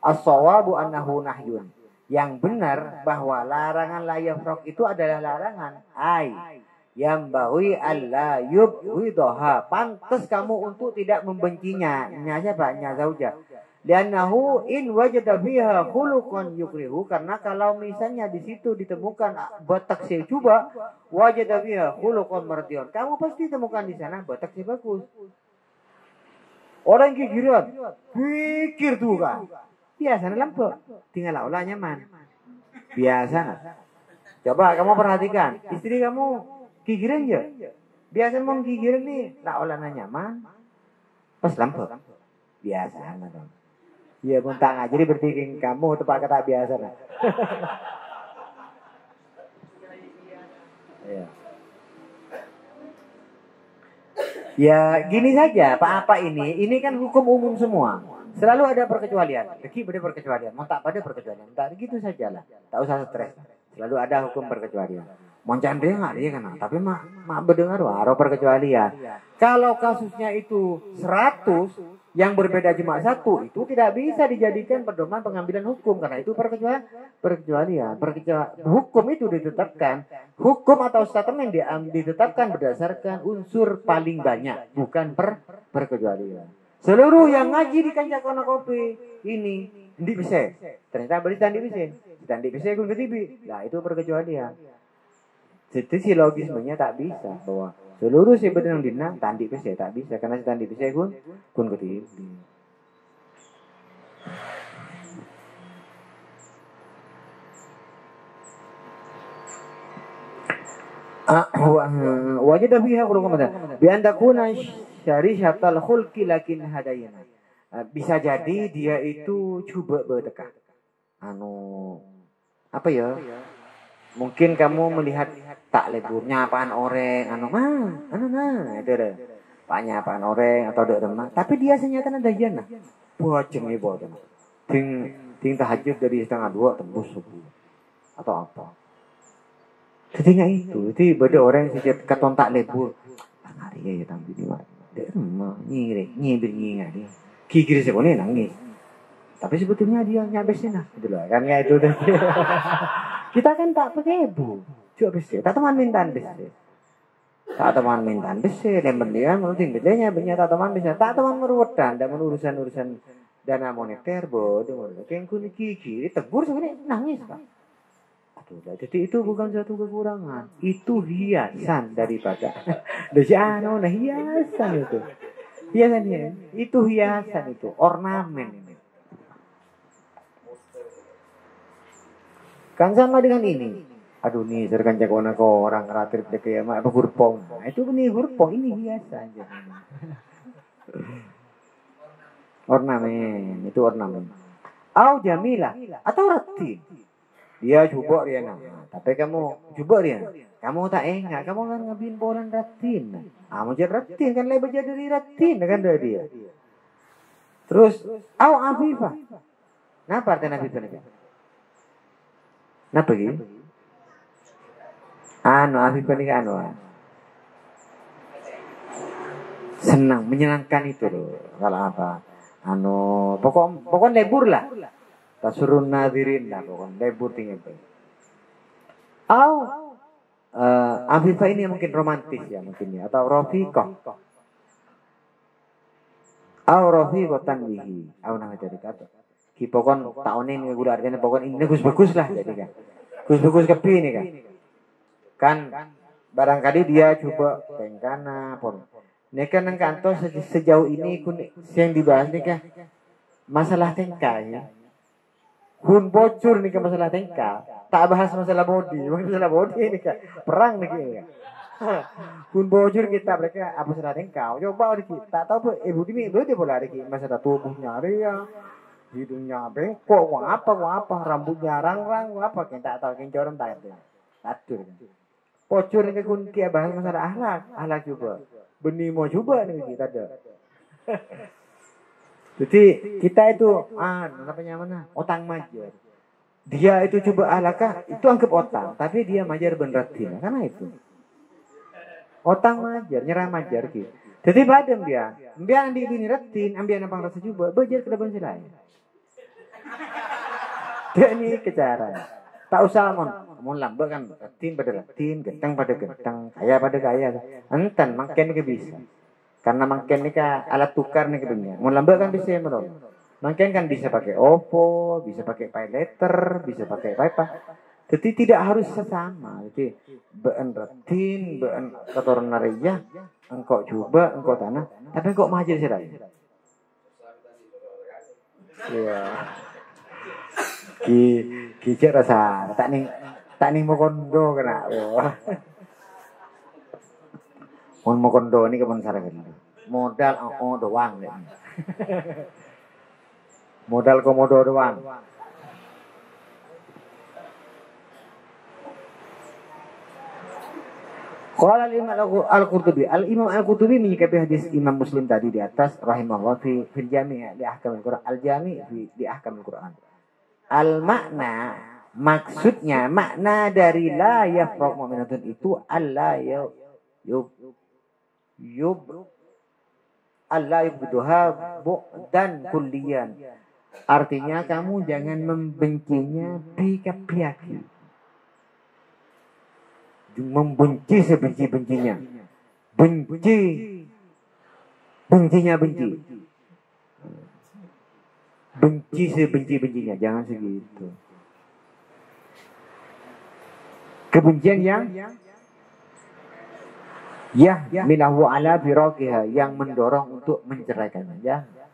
Speaker 1: as-sawabu annahu nahyun. Yang benar bahwa larangan la yafraq itu adalah larangan. Yang bahui alla yubghidaha. Pantas kamu untuk tidak membencinya. Nya siapa? Nya zauja. Liannahu in wajada fiha khuluqan yukrihu. Karena kalau misalnya di situ ditemukan batak sejuba, wajada fiha khuluqan mardiyon. Kamu pasti temukan di sana batak bagus. Orang gigiran, pikir tuh kan. Biasa lempek, tinggal laulah nyaman. Biasa. Coba kamu perhatikan, istri kamu Gigiran ya. Biasa mau gigiran nih, nak olahnya nyaman. Pas lampu. Biasa lah dong. Iya pun tak ngajari berarti kamu tepat kata biasa lah. Iya. Ya gini saja, apa ini kan hukum umum semua. Selalu ada perkecualian. Bagi pada perkecualian, mau tak pada perkecualian. Tak gitu sajalah. Tak usah stres. Selalu ada hukum perkecualian. Mau canda nggak dia kan? Tapi mak berdengar waro perkecualian. Kalau kasusnya itu 100 yang berbeda cuma 1 itu tidak bisa dijadikan pedoman pengambilan hukum karena itu perkecualian. Hukum itu ditetapkan, hukum atau statement ditetapkan berdasarkan unsur paling banyak, bukan perkecualian. Seluruh yang ngaji di kancah kono kopi ini ndik bisa. Ternyata beri tandi bisa gue ketibi. Nah itu perkecualian. Jadi si logismenya tak bisa bahwa seluruh si benang dina tandi bisa tak bisa karena si tandi bisa kun ketibi. Wajib fiha kalau kemudian bi an takuna syarihatal khulqi lakin hadayana. Bisa jadi dia itu coba bertekah. Apa ya? Mungkin kamu melihat tak leburnya apaan oreng, itu deh. Paknya apaan oreng atau ada remah. Tapi dia senyata ada jana. Boceng nih boceng. Ting tahajud dari 1:30 tembus subuh. Atau apa. Ketika itu beda orang yang katon tak lebur. Hari ya tampil di mana. Dia remah, nyibir dia. Kikir sekolah nangis. Tapi sebetulnya dia nyabesin lah. Gitu loh. Kan ya itu. Kita kan tak pakai ibu. Coba besi. Tak teman mintaan besi. Tak teman mintaan besi. Yang penting menurut bedanya tak teman besi. Tak teman meruwetan. Dan urusan dana moneter bodoh. Kayak kuning kiki. Tegur sebenarnya nangis pak. Aduh, jadi itu bukan suatu kekurangan. Itu hiasan daripada. Hiasan itu. Hiasannya. Itu hiasan itu. Ornamen. Kan sama dengan ini. Aduh nih, serkan cakona ko orang keratir kayak apa hurpong. Nah, itu nih hurpong ini biasa aja. Ornamen, itu ornamen. Au jamilah atau rati. Dia coba dia nama. Tapi kamu coba dia. Kamu tak ingat, kamu kan ngabin bolan ratin. Mau jadi ratin kan lebih jadi dari ratin kan dari dia. Terus au afifah. Napa artinya afifah nih? Napa gitu? Afifah ini senang, menyenangkan itu loh. Kalau apa? Pokok lebur lah. Tasurun nadirin lah pokok lebur tinggi. Afifah ini mungkin romantis ya mungkin ya atau rafiqah. Rafiqah tanwihi. Nama jadi kata. Ki pokon tahun ini gula artinya pokon ini bagus lah jadi kan. Bagus kepi ini kan. Kan barangkali dia coba tengkana pun. Neka nang kantor sejauh ini yang dibahas nih kan masalah tengka ya. Hun bocor nih ke masalah tengka. Tak bahas masalah body, masalah body ini kan. Perang nih kan. Hun bocor kita mereka apa masalah tengka. Coba kita tak tahu ibu ini dia boleh ada masalah tubuhnya dia. Hidungnya bengkok, apa, rambutnya rang-rang, apa, kita tak tahu, kencoran tak ada. Atur. Pocur ke kunci bahas masalah akhlak juga. Benih mau coba nih kita ada. Jadi kita itu, namanya mana? Otang majar. Dia itu coba akhlakah, itu anggap otang, tapi dia majar beneratin, karena itu. Otang majar, nyerah majar gitu. Jadi badan dia, ambil di ini ratin, ambil apa rasa coba, bajar ke depan silai. Dia ini kejaran. Tak usah mau lambat kan ratin pada ratin, genteng pada genteng, kaya pada kaya. Enten makin ke bisa. Karena makin ni alat tukar ni kedunia. Mau lambat kan bisa menurut. Makin kan bisa pakai Oppo, bisa pakai pay letter, bisa pakai apa. Jadi tidak harus sesama. Jadi bean ratin, bean kotoran nariyah, engkau coba, engkau tanah, tapi engkau majer sih lagi. Iya. Ki rasa tak ning mau kondo kena. Mun mau kondo ini kapan sarangan. Modal doang deh. Modal komodo doang. Qala al-Imam Al-Qurtubi, Al-Imam Al-Qurtubi menyikapi hadis Imam Muslim tadi di atas rahimahullah fil jami' di ahkamul Quran, al-jami' di ahkamul Quran. Al-makna maksudnya makna dari la yafraq mu'minatun itu alla yub alla yubduha dan kulliyan. Artinya kamu jangan membencinya pihak-pihak. Membenci sebenci-bencinya. Bencinya benci. Benci sebenci-bencinya. Jangan segitu. Kebencian yang minahu ala firaqiha, yang mendorong untuk menceraikannya. Jangan.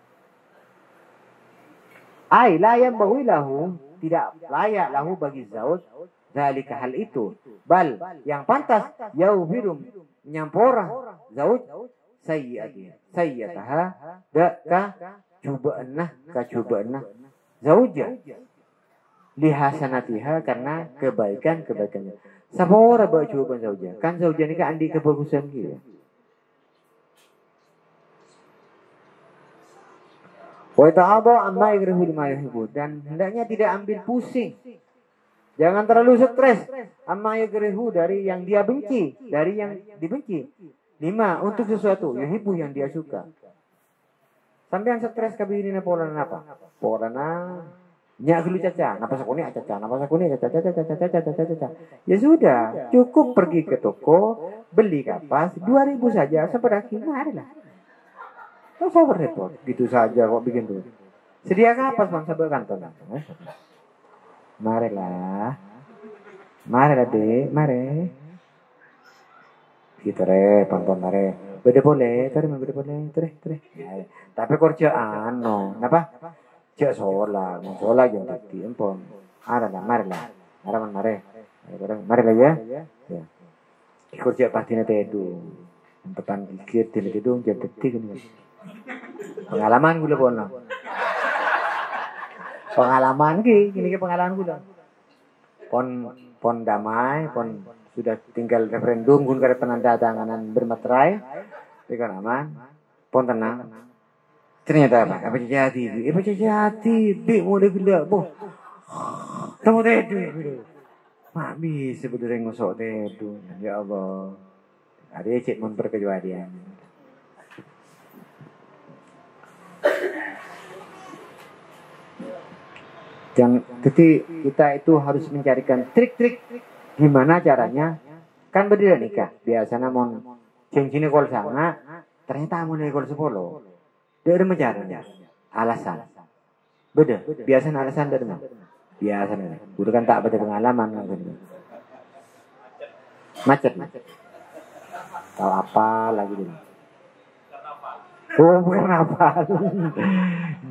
Speaker 1: Ai la yanbaghi lahu, tidak layak lahu bagi zauj zalika hal itu. Bal yang pantas yauhirum menyampora zauj sayyataha ka zauja lihasanatiha, karena kebaikannya. Sapora bawa cubaan zauja. Kan zauja ni kan andi kebagusan dia. Wa ta'adha amma yakrahu lima yuhibbu, dan hendaknya tidak ambil pusing. Jangan terlalu stres amma yakrahu, dari yang dia benci, dari yang dibenci. 5 untuk sesuatu yuhibbu, yang dia suka. Sampai yang stres kabini na pola apa? Pola na nyak gelu caca, napa sakuni caca, napa sakuni caca. Ya sudah, cukup pergi ke toko, beli kapas 2.000 saja sampai akhirnya adalah. Kau sabar repot, gitu saja kok bikin tuh. Sedia kapas bang sabar kantor. Marilah dek, mari. Kita pantun mare. Beda boleh, tere. Tapi kerjaan no, napa? Cek sholat jam tadi, empon. Marilah. Marilah ya. Ya. Kerja pasti nanti itu. Tempat pikir itu jam tadi kan. Pengalaman gula pono. Pengalaman gini pengalaman gula. Pon damai, pon sudah tinggal referendum, gun kada penanda tanganan bermaterai, kan aman, pon tenang. Ternyata apa jadi, bi mulai gula, boh, kamu tedu, mak bisa berdiri ngosok tedu, ya Allah, ada cek mon berkejuadian. Jadi kita itu harus mencarikan trik-trik gimana caranya. Kan berdiri nikah biasanya mon cincin kol sana, ternyata mulai kol 10. Dia ada mencari alasan. Beda, biasanya alasan dari mana? Biasanya, udah kan tak pada pengalaman kan. Macet. Tahu apa lagi dulu? Oh, bukan apa?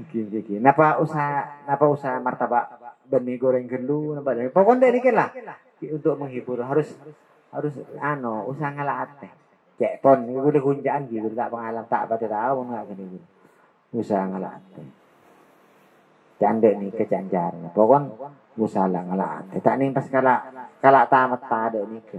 Speaker 1: Gini. Napa usaha martabak benih goreng gelu, napa? Pokoknya ini lah. Untuk menghibur harus usaha ngalaat teh. Cek pon, ini udah gunjaan gitu, tak pengalaman, tak pada tahu nggak gini. Usaha ngalaat teh. Candek nih kecancarnya. Pokoknya usaha ngalaat teh. Tak nih pas kala tamat pada nih ke.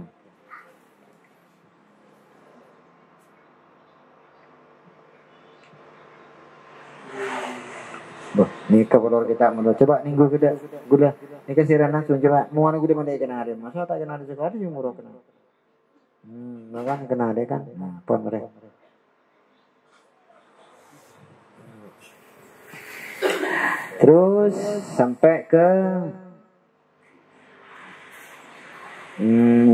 Speaker 1: Nih kalau kita menurut coba nih gula nih kasih rana coba mau gue dimana kena ada masa tak kena ada sekali yang murah kena makan kena ada kan nah pon mereka terus sampai ke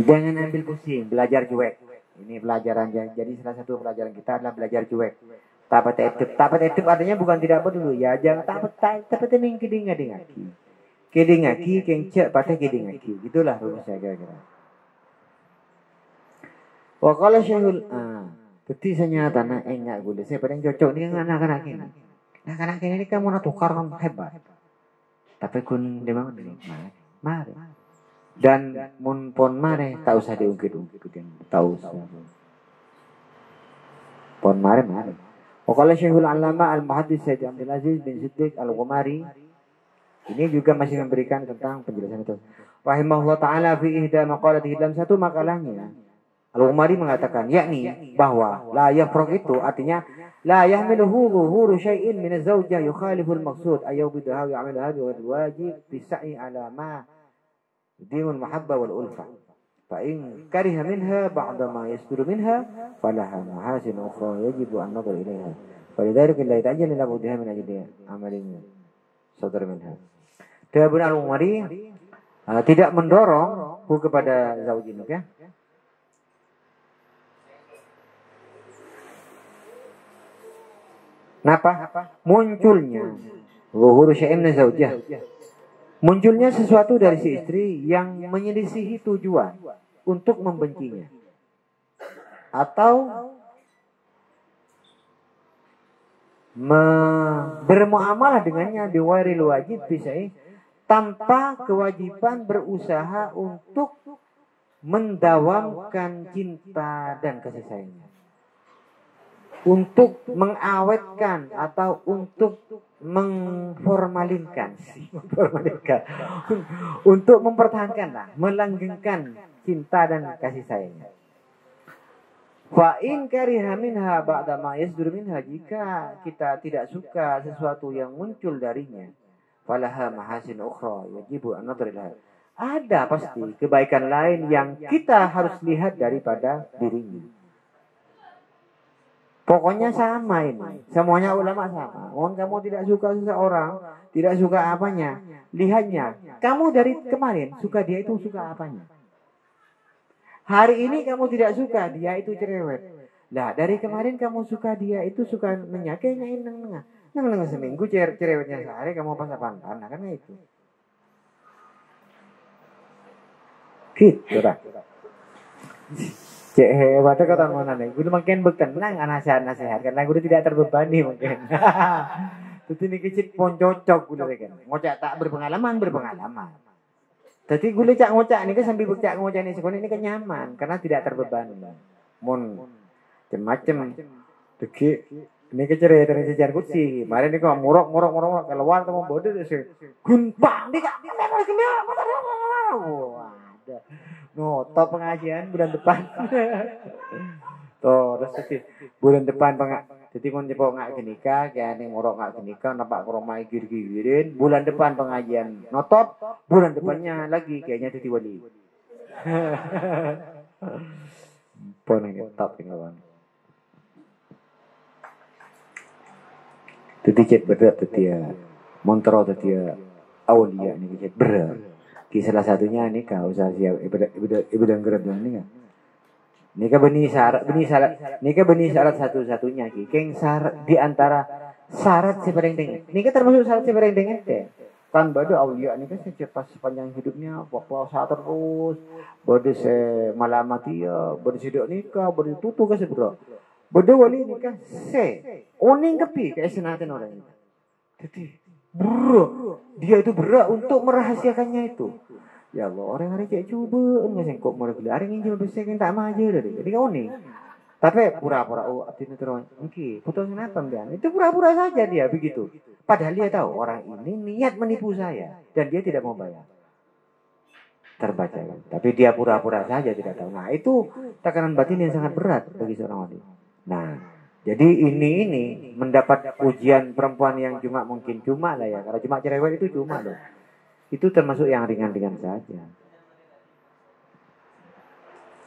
Speaker 1: jangan ambil pusing, belajar cuek. Ini pelajaran, jadi salah satu pelajaran kita adalah belajar cuek. Tapat etip artinya bukan tidak apa dulu ya, jangan tapat ini kedingaki kengcek patah kedingaki, gitulah rumusnya kira-kira. Wakala syahul beti senyata enggak gula saya paling cocok nih anak-anak ini. Anak-anak ini kamu nak tukar hebat. Tapi kun demang mari. Dan mun pon mare tak usah diungkit-ungkit, tak usah. Pohon mari. Waqala Syekhul Alama Al-Muhaddits Said Abdul Aziz bin Siddiq Al-Ghumari. Ini juga masih memberikan tentang penjelasan itu. Rahimahullah ta'ala fi ihda maqalatihi, dalam satu makalahnya Al-Ghumari mengatakan, yakni bahwa la yafraq itu artinya la yahmiluhu zuhuru syai'in min az-zawjah yukhalifu al-maqsud ayaw bidahu ya'malu hadha wal wajib bisa'i ala ma dinul mahabba wal ulfa. Fa in kariha minha ba'da ma yasduru minha falaha mahasin ukhra yajibu an nadhar ilaiha. Falidhalika la yata'ajjal ila budiha min ajli amalin sadar minha. Ibn Al-Ghumari tidak mendorong kepada zaujin, ya. Kenapa? Munculnya zuhur syai'in min zaujah. Munculnya sesuatu dari si istri yang menyelisihi tujuan untuk membencinya. Atau bermuamalah dengannya di wairil wajib bisai, tanpa kewajiban berusaha untuk mendawamkan cinta dan kasih sayangnya. Untuk mengawetkan atau untuk mengformalinkan, untuk mempertahankan, melanggengkan cinta dan kasih sayangnya. Fa in kariha minha ba'da ma yasdur minha, jika kita tidak suka sesuatu yang muncul darinya, falaha mahasin ukhra yajibu an nadhar ilaiha. Ada pasti kebaikan lain yang kita harus lihat daripada dirinya. Pokoknya sama ini. Semuanya ulama sama. Mohon kamu tidak suka seseorang, tidak suka apanya, lihatnya. Kamu dari kemarin suka dia itu suka apanya. Hari ini kamu tidak suka dia itu cerewet. Lah dari kemarin kamu suka dia itu suka menyakainya neng seminggu cerewetnya sehari kamu pas apaan kan itu. Gitu dah. Cek hebat kata mana nih? Gue makin berkenang nasihat karena gue tidak terbebani mungkin. Tapi ini kecil pun cocok gue kan. Ngocak tak berpengalaman. Tapi gue lecak ngocak ini kan sambil ngocak ini sekolah ini kan nyaman karena tidak terbebani. Mon macam-macam. Deki ini keceret dari sejarah kursi. Mari ini kau murok keluar temu bodoh sih. Gumpang di kak. Ada. No, top pengajian bulan depan. Tuh, terus bulan depan jadi mau cepok ngak kenikah, kayak nih morok ngak kenikah, nampak koromai gir-girin. Bulan depan pengajian notop, bulan depannya lagi kayaknya jadi wali. Poneng top ini kawan. Jadi cet berat tadi ya, montro tadi ya, aulia nih cet berat. Di salah satunya ini kau usah siap ibadah geradang ini kan. Nikah benih syarat satu-satunya ki. Keng syarat di antara syarat si paling dengan. Nikah termasuk syarat si paling dengan teh. Kan badu aulia nikah secepat sepanjang hidupnya puasa terus. Badu se malam mati ya, badu sidok nikah, badu tutu ke sebro. Badu wali nikah se oning kepi kayak senaten orang itu. Jadi dia itu berat untuk merahasiakannya itu. Ya Allah, orang hari kayak coba enggak kok mau beli hari ini cuma bisa kan tak maju dari. Jadi kau nih. Tapi pura-pura artinya terus mungkin putus kenapa dia? Itu pura-pura saja dia begitu. Padahal dia tahu orang ini niat menipu saya dan dia tidak mau bayar. Terbaca kan. Tapi dia pura-pura saja tidak tahu. Nah, itu tekanan batin yang sangat berat bagi seorang wanita. Nah, jadi ini mendapat ujian perempuan yang cuma lah ya. Kalau cuma cerewet itu cuma loh. Itu termasuk yang ringan-ringan saja.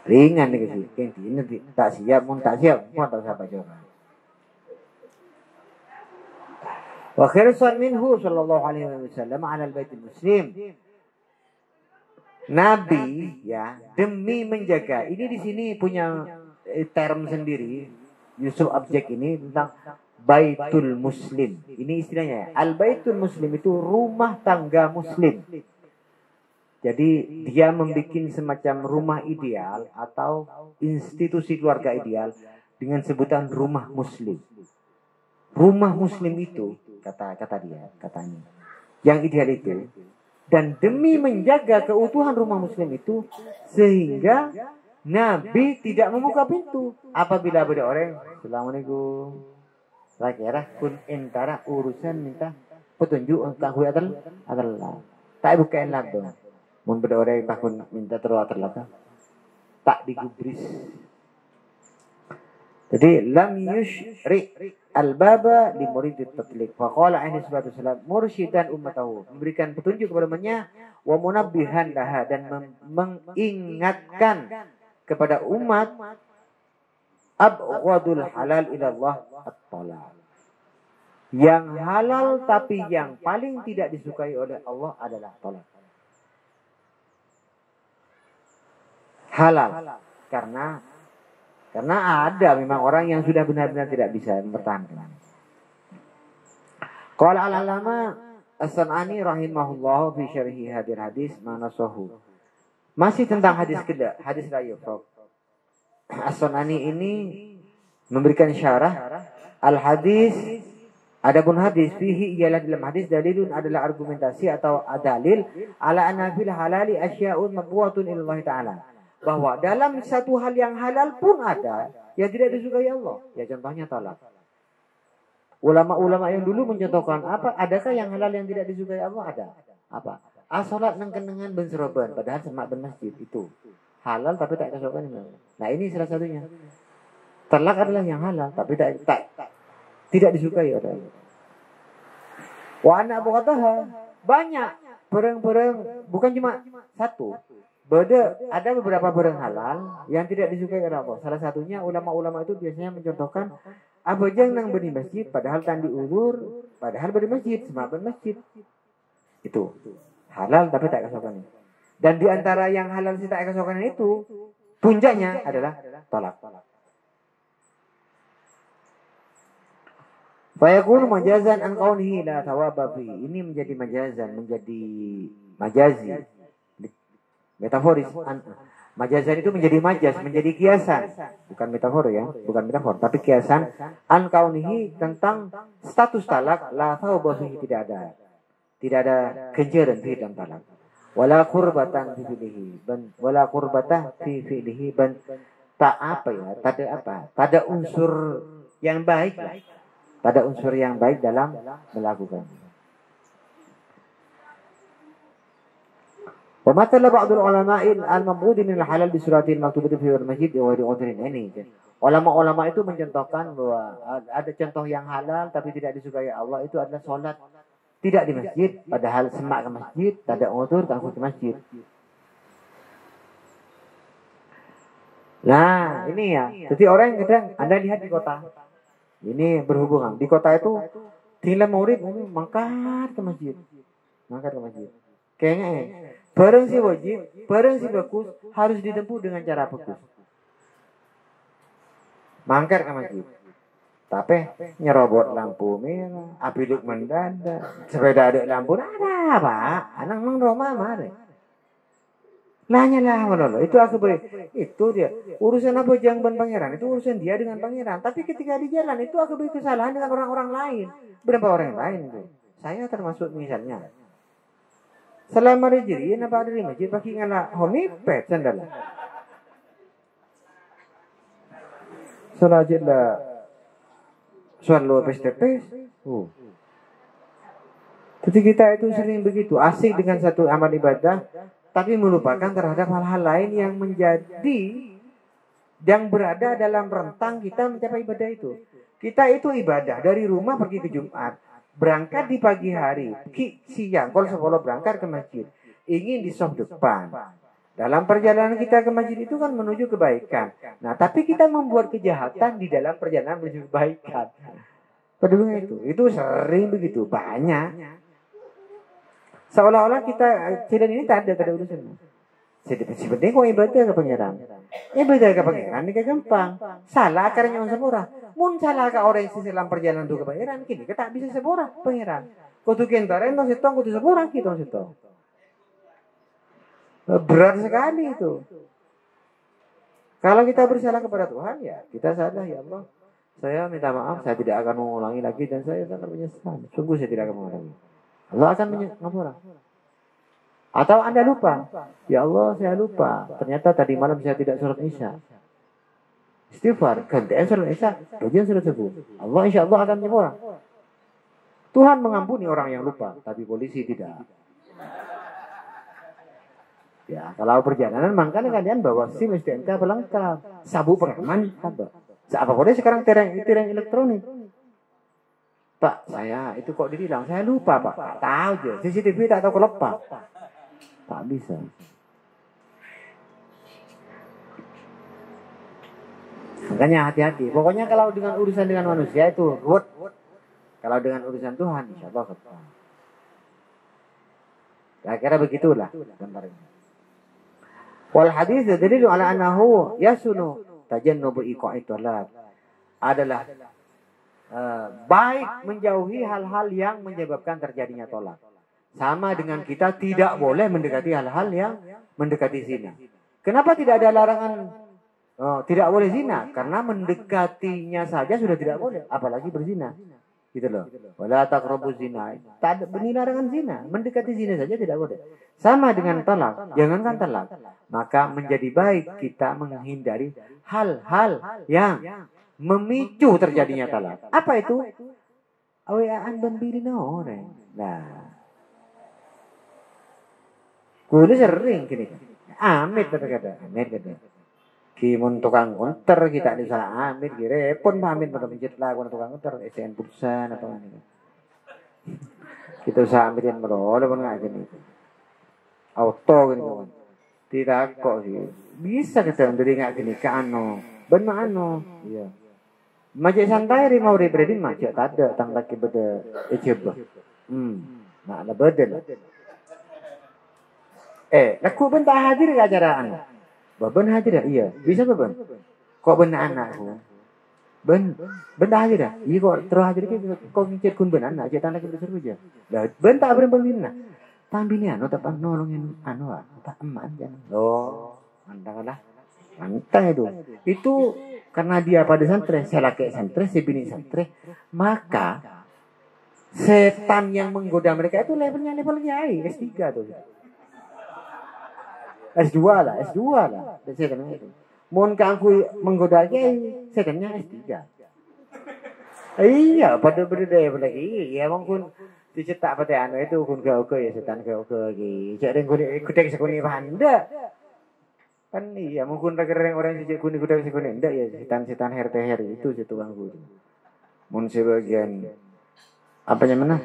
Speaker 1: Ringan nih sih. Ini tak siap, mau tak tahu siapa jawab. Wa khirsan minhu sallallahu alaihi wasallam ala al-bait muslim. Nabi ya demi menjaga. Ini di sini punya term sendiri. Yusuf objek ini tentang Baitul Muslim. Ini istilahnya. Al-Baitul Muslim itu rumah tangga Muslim. Jadi dia membuat semacam rumah ideal atau institusi keluarga ideal dengan sebutan rumah Muslim. Rumah Muslim itu katanya. Yang ideal itu. Dan demi menjaga keutuhan rumah Muslim itu sehingga Nabi tidak membuka pintu apabila ada orang Assalamualaikum. Saya kira kun antara urusan minta petunjuk untuk adalah tak bukain lagi. Mun beda orang takun minta terus terlata tak digubris. Jadi lam yushri al-baba li murid at-tatliq. Fa qala alaihi salatu wasallam mursyidan ummatahu, memberikan petunjuk kepada umatnya wa munabbihan laha, dan mengingatkan kepada umat abghadul halal ila Allah at-talaq. Yang halal tapi yang paling tidak disukai oleh Allah adalah talak. Halal karena ada memang orang yang sudah benar-benar tidak bisa mempertahankan. Qala al-alama As-San'ani rahimahullah fi syarhi hadir hadis manasahu. Masih tentang hadis la yufraq. As-San'ani ini memberikan syarah al-hadis. Adapun hadis fihi ialah dalam hadis dalilun adalah argumentasi atau dalil ala anna fil halali asya'un mabwatun ilallah ta'ala. Bahwa dalam satu hal yang halal pun ada yang tidak disukai Allah. Ya contohnya talak. Ulama-ulama yang dulu mencontohkan apa? Adakah yang halal yang tidak disukai Allah? Ada. Apa? As-salat nang kenengan ben seroban padahal semak ben masjid itu. Halal tapi tak disukai Allah. Nah, ini salah satunya. Talak adalah yang halal tapi tidak disukai oleh Allah. Wa ana buqataha banyak barang-barang, bukan cuma satu. Ada beberapa barang halal yang tidak disukai oleh Allah. Salah satunya ulama-ulama itu biasanya mencontohkan abojang nang beri masjid padahal tandi ulur, padahal beri masjid, semakan masjid. Itu halal tapi tak kesokan. Dan di antara yang halal sih tak kesokan itu puncaknya adalah talak. Fayakun majazan an kaunihi la thawaba fi. Ini menjadi majazan, menjadi majazi. Metaforis. Majazan itu menjadi majaz, menjadi kiasan. Bukan metafor ya, bukan metafor, tapi kiasan an kaunihi tentang status talak la thawaba fi, tidak ada. Tidak ada kejaran fi dalam talak. Wala qurbatan fi fi'lihi, wala qurbatah fi fi'lihi, tak apa ya, tak ada apa? Tak ada unsur yang baik lah. Pada unsur yang baik dalam melakukan. Wa matala ba'dul ulama'il al-mabghud min al-halal bi suratil maktubati fi al-masjid wa ghairi udhrin. Ini ulama-ulama itu mencontohkan bahwa ada contoh yang halal tapi tidak disukai Allah, itu adalah salat tidak di masjid padahal semak ke masjid, tak ada udzur tak ke masjid. Nah, ini ya. Jadi orang yang kadang Anda lihat di kota ini berhubungan. Di kota itu tinggal murid mangkat ke masjid. Kayaknya bareng si wajib, bareng si bagus harus ditempuh dengan cara bagus. Mangkat ke masjid. Tapi nyerobot lampu merah, api mendadak, sepeda ada lampu ada apa? Anak mang Roma mare. Lah itu aku itu dia urusan apa jangan pangeran, itu urusan dia dengan pangeran. Tapi ketika di jalan itu aku kesalahan dengan orang-orang lain. Berapa orang lain itu? Saya termasuk misalnya. Selama rejiri napa ada di masjid pakai ngala homipet sandal. Salajillah selalu pes-pes. Jadi kita itu sering begitu, asik dengan satu amal ibadah tapi melupakan terhadap hal-hal lain yang berada dalam rentang kita mencapai ibadah itu. Kita itu ibadah dari rumah pergi ke Jumat, berangkat di pagi hari, siang kalau sekolah berangkat ke masjid, ingin di soft depan. Dalam perjalanan kita ke masjid itu kan menuju kebaikan. Nah, tapi kita membuat kejahatan di dalam perjalanan menuju kebaikan. Peduli itu sering begitu, banyak. Seolah-olah kita tidak ini tak ada urusan. Si penting kok ibadah ke pangeran. Ibadah ke pangeran ini gampang. Salah akarnya orang sepura. Mun salah ke orang yang dalam perjalanan ke pangeran kini kita tak bisa sepura pangeran. Kudu kentaren no setong kudu sepura kita setong. Berat sekali itu. Kalau kita bersalah kepada Tuhan ya kita sadar ya Allah. Saya minta maaf, saya tidak akan mengulangi lagi dan saya sangat menyesal. Sungguh saya tidak akan mengulangi. Allah akan mengampuni. Atau Anda lupa, ya Allah saya lupa, ternyata tadi malam saya tidak sholat isya. Istighfar, gantian sholat isya, bagian sudah subuh. Allah insya Allah akan menyempurna. Tuhan mengampuni orang yang lupa, tapi polisi tidak. Ya, kalau perjalanan makanya kalian bawa SIM STNK pelengkap, sabuk pengaman, apa boleh sekarang tilang elektronik. Pak, saya itu kok dibilang, saya lupa Pak. Tak tahu aja, CCTV tak tahu kelepas. Tak bisa. Makanya hati-hati. Pokoknya kalau dengan urusan dengan manusia itu ruwet. Kalau dengan urusan Tuhan, insya Allah kepala. Kira-kira begitulah gambarnya. Wal hadis dalilu ala annahu yasunu tajannubu iqa'i thalab. Adalah baik menjauhi hal-hal yang menyebabkan terjadinya tolak. Sama dengan kita tidak boleh mendekati hal-hal yang mendekati zina. Kenapa tidak ada larangan tidak boleh zina? Karena mendekatinya saja sudah tidak boleh, apalagi berzina. Gitu loh. Wala taqrabuz zina. Tak ada larangan zina, mendekati zina saja tidak boleh. Sama dengan talak, jangankan talak. Maka menjadi baik kita menghindari hal-hal yang memicu terjadinya talak. Apa itu? Awaan bambirina orang. Nah, kudu sering gini. Amit kata. Amit kata. Kimun tukang konter kita di sana amit repot pamit pada mencet lagu tukang konter SN Pulsan apa ini. Kita usaha amit yang beroleh pun nggak gini. Auto gini kan. Tidak kok sih. Bisa kita dari nggak gini ke benar iya. Macam santai rimau ribredin macam tak ada tangga kibada ejebah. Nah ada bedel. Laku bentah hadir ke acaraan. Ben hadir dah? Iya. Bisa ke ben? Kok ben anakku? Ben hadir dah? Iya kok terus hadir ke kok ngicet kun ben anak cek tanah kita seru aja. Dah ben tak beri pembina. Pambina tak nolongin tak emak jangan. Oh, mantap itu. Itu karena dia pada santri, saya laki santri, saya bini santri, maka setan yang menggoda mereka itu levelnya kiai S3 tuh. S2 lah. Setannya itu. Mohon kangku menggoda kiai, setannya S3. Iya, pada berdaya lagi. Iya, mungkin dicetak pada itu kun ke ya setan ke lagi. Jadi kun ikut sekuni panda. Kan iya, mungkin rakyat orang sejak kun ikut sekuni ndak ya setan her itu situ ganggu. Mun sebagian apa namanya?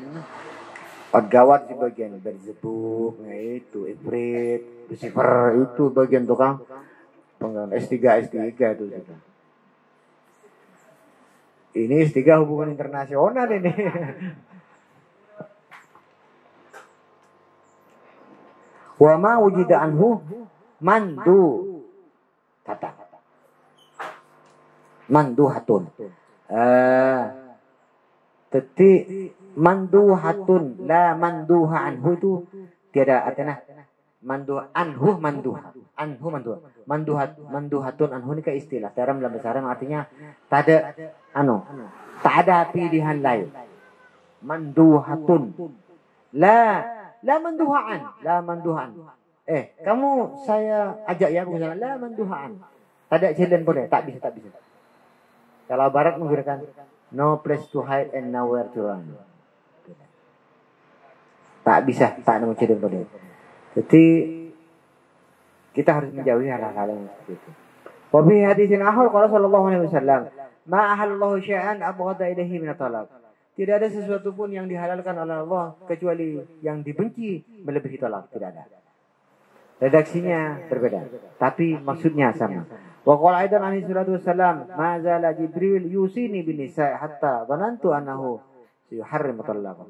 Speaker 1: Gawat di bagian berzebuk, nah itu ifrit, Lucifer itu bagian tukang penggalan S3 itu juga. Ini S3 hubungan internasional ini. Wa ma wujida anhu mandu kata. Manduhatun. Teti manduhatun la manduha anhu itu tiada artinya manduhatun anhu ini ke istilah dalam bahasa Arab artinya tak ada pilihan lain. Manduhatun la manduhaan. Kamu saya ajak ya bukan la manduhaan. Tak ada jalan boleh, tak bisa. Kalau barat menggunakan no place to hide and nowhere to run. Tak bisa, tak ada jalan boleh. Jadi kita harus menjauhi hal-hal yang seperti itu. Wa fi hadisin akhar qala sallallahu alaihi wasallam, "Ma ahallallahu syai'an abghada ilaihi min talaq." Tidak ada sesuatu pun yang dihalalkan oleh Allah kecuali yang dibenci melebihi talak, tidak ada. Redaksinya berbeda, tapi maksudnya sama. Wa qala aidan alaihi salatu wassalam, "Ma zala Jibril yusini bin nisa' hatta dhanantu annahu yuharrimu talaq."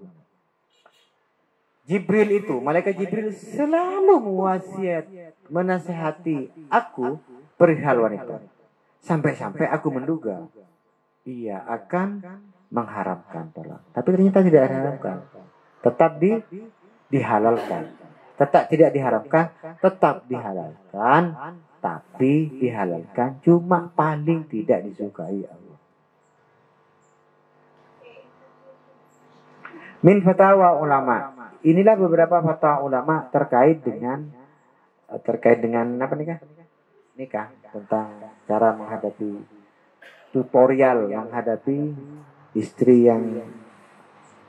Speaker 1: Jibril itu, malaikat Jibril selalu mewasiat menasihati aku perihal wanita. Sampai-sampai aku menduga ia akan mengharamkan talak. Tapi ternyata tidak diharamkan. Tetap dihalalkan. Tetap tidak diharamkan, tetap dihalalkan. Tapi dihalalkan cuma paling tidak disukai Allah. Min fatwa ulama. inilah beberapa fatwa ulama terkait dengan apa nikah tentang cara menghadapi tutorial menghadapi istri yang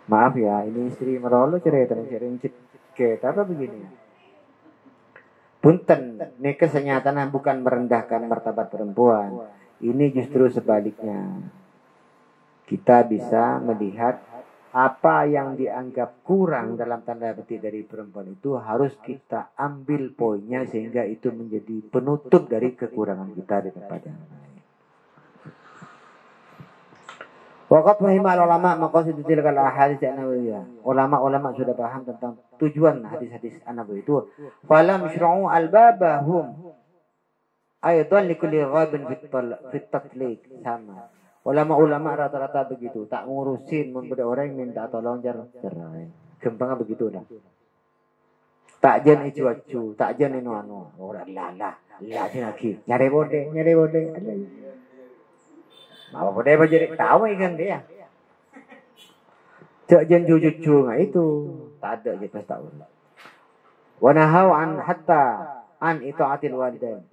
Speaker 1: maaf ya, ini istri merolo cerita apa begini ya. Punten, ini kesenyataan bukan merendahkan martabat perempuan. Ini justru sebaliknya. Kita bisa melihat apa yang dianggap kurang dalam tanda petik dari perempuan itu harus kita ambil poinnya sehingga itu menjadi penutup dari kekurangan kita di tempat yang lain. Waqat fahimal ulama maqasid tilkal ahadits an-nabawiyah. Ulama-ulama sudah paham tentang tujuan hadis-hadis an-nabawi itu. Falam yushra'u albabahum aidan likulli ghabin fit tatliq sama. Ulama-ulama rata-rata begitu, tak ngurusin kepada orang yang minta tolong cerai. Gampangnya begitu dah. Tak jen icu-acu, tak jen anu. Ora lah lagi. Nyari bode. Mau bode jadi tahu ikan dia. Cak jen cucu nggak itu, tak ada je pas tahu. Wa nahau an hatta an itaatil walidain.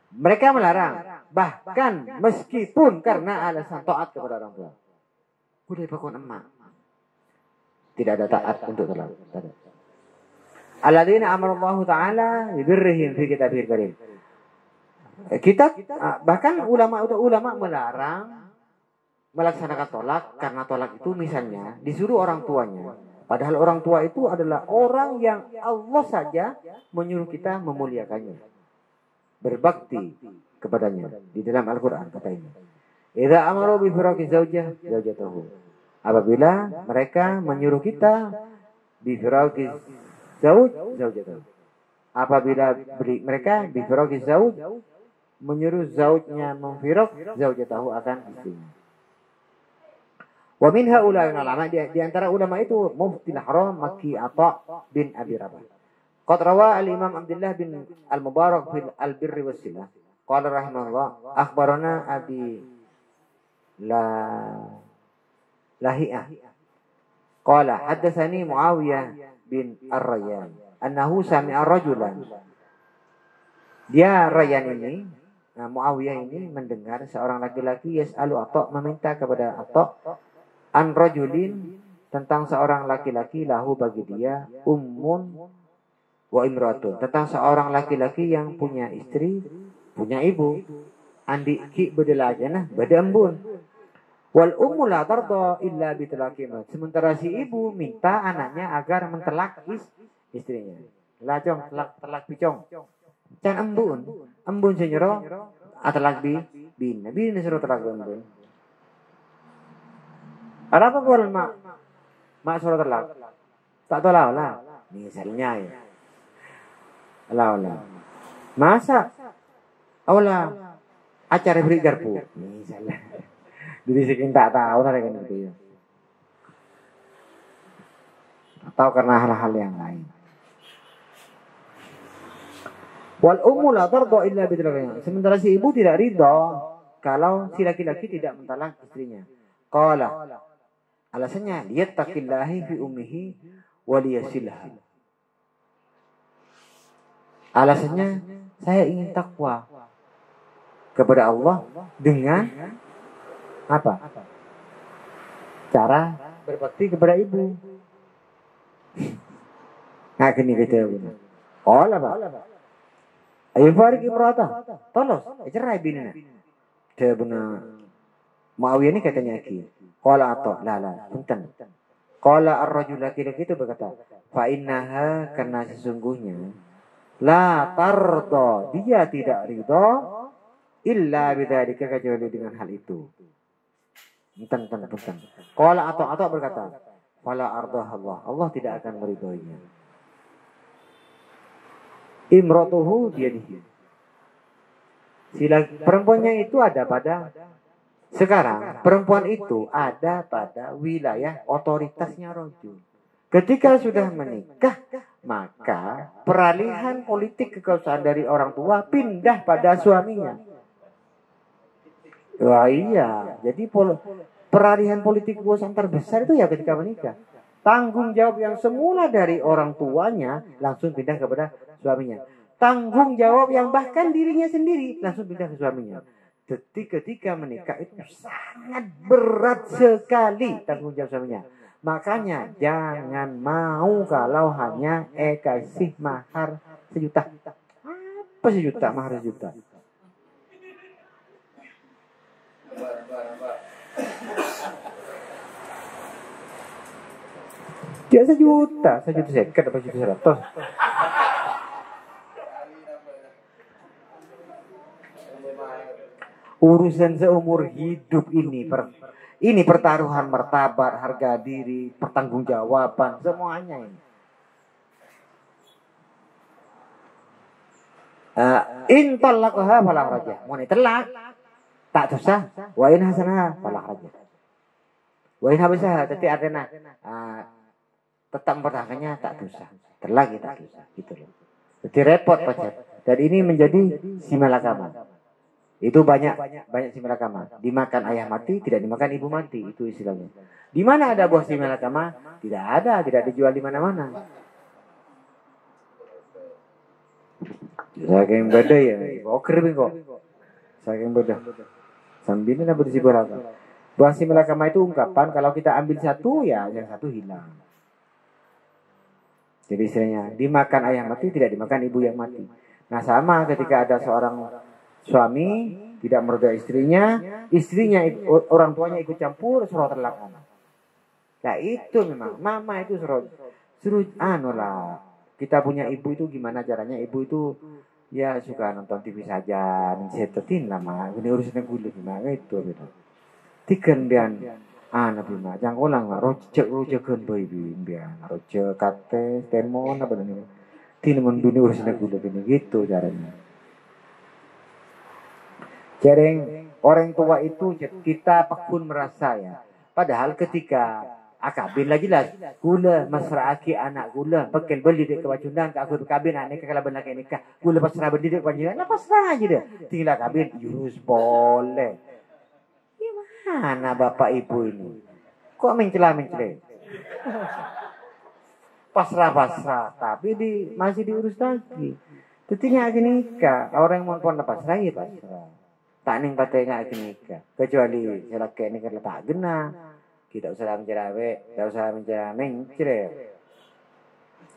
Speaker 1: Mereka melarang, bahkan meskipun karena alasan taat kepada orang tua. Udah pakon emak. Tidak ada taat untuk tolak. Alladzina amarallahu ta'ala birrihim fi kitabil karim. Kita bahkan ulama melarang melaksanakan tolak karena tolak itu misalnya disuruh orang tuanya. Padahal orang tua itu adalah orang yang Allah saja menyuruh kita memuliakannya. Berbakti kepadanya di dalam Al-Quran kata ini. Idza amaru bi firaqi zaujatahu. Apabila mereka menyuruh kita bi firaqi zaujatahu. Apabila mereka bi firaqi zauj menyuruh zaujnya memfiraq zaujatahu akan istrinya. Wa min haula ulama di antara ulama itu Mufti Haram Makki Atha bin Abi Rabah. Qad rawa al-Imam Abdullah bin Al-Mubarak fil Al-Birri was-Silah. Qala rahimahullah, akhbarana Abi Lahiyah. Qala haddatsani Muawiyah bin Ar-Rayyan annahu sami'a rajulan. Dia Rayyan ini, Muawiyah ini mendengar seorang laki-laki yas'alu Atha meminta kepada Atha an rajulin tentang seorang laki-laki lahu bagi dia ummun wa imratun, tentang seorang laki-laki yang punya istri, punya ibu. Andi ki bedela aja nah, beda embun. Wal ummu la tarda illa bitalaqi. Sementara si ibu minta anaknya agar mentelak istrinya. Lajong telak picong. Can embun senyero atalak bin. Nabi ini suruh telak embun. Apa buat mak suruh telak? Tak tahu lah. Misalnya ya. Allah. Masa awala acara beri garpu. Misalnya. Jadi sekian tak tahu mereka itu ya. Atau karena hal-hal yang lain. Wal ummu la tarda illa bitalaqi. Sementara si ibu tidak ridha kalau si laki-laki tidak mentalak istrinya. Qala. Alasannya liyattaqillahi fi ummihi wa liyasilha. Alasannya saya ingin takwa kepada Allah dengan apa? Cara berbakti kepada ibu. Nah, gini gitu. Oh lah pak. Ayo farik imrata. Tolos. Cerai bininya. Dia benar. Muawiyah ini katanya lagi. Qala atau lala. Punten. Qala ar-rajul laki-laki itu berkata. Fa innaha karena sesungguhnya. La tardo, dia tidak ridho illa bidzalika kecuali dengan hal itu. Punten. Qala atau berkata, "Fala ardah Allah tidak akan meridhoinya." Imratuhu biyadihi. Sila perempuannya itu ada pada sekarang perempuan itu ada pada wilayah otoritasnya rajul. Ketika sudah menikah, maka peralihan politik kekuasaan dari orang tua pindah pada suaminya. Wah iya, jadi peralihan politik kekuasaan terbesar itu ya ketika menikah. Tanggung jawab yang semula dari orang tuanya langsung pindah kepada suaminya. Tanggung jawab yang bahkan dirinya sendiri langsung pindah ke suaminya. Ketika menikah itu sangat berat sekali tanggung jawab suaminya. Makanya jangan mau kalau hanya kasih mahar 1 juta. Apa 1 juta? Mahar 1 juta. Dia 1 juta, 1 juta seket apa 1 juta 100. Urusan seumur hidup ini pertaruhan martabat, harga diri, pertanggungjawaban, semuanya ini. In talaqaha fala raja. Mau telak tak dosa. Wa in hasanaha fala raja. Wa in habasaha tadi artinya tetap mempertahankannya tak dosa. Terlagi tak dosa gitu loh. Jadi repot pacar. Dan ini menjadi simalakama. Itu banyak simalakama. Dimakan ayah mati, tidak dimakan ibu mati, itu istilahnya. Di mana ada buah simalakama? Tidak ada, tidak dijual di mana-mana. Saking beda ya, oker kok. Saking beda. Sambil ini berisi berapa? Buah simalakama itu ungkapan kalau kita ambil satu ya yang satu hilang. Jadi istilahnya dimakan ayah mati, tidak dimakan ibu yang mati. Nah sama ketika ada seorang suami tidak meridai istrinya orang tuanya ikut campur suruh terlakan. Nah itu memang mama itu suruh lah. Kita punya ibu itu gimana caranya? Ibu itu ya suka nonton TV saja, nyetetin lah mah. Ini urusannya gue gimana itu gitu. Tikendian anak bima jangan ulang mah rocekan baby biar roce kate temon apa nih. Tin mendunia urusannya gue ini gitu caranya. Jarang orang tua itu kita pun merasa ya. Padahal ketika akabin lagi lah gula masraki anak gula pakai beli dek kewajundan ke aku kabin anak kalau benar kayak nikah gula pasrah beli dek kewajudan apa pasrah aja deh tinggal kabin yus boleh. Gimana bapak ibu ini? Kok mencela pasrah tapi masih diurus lagi. Ketika nikah orang mau pon pasrah ya pasrah. Tak ning patay nga nikah. Kecuali laki ini kalau tak gena, kita usah mencerawe, tidak usah mencerameng, cerewet.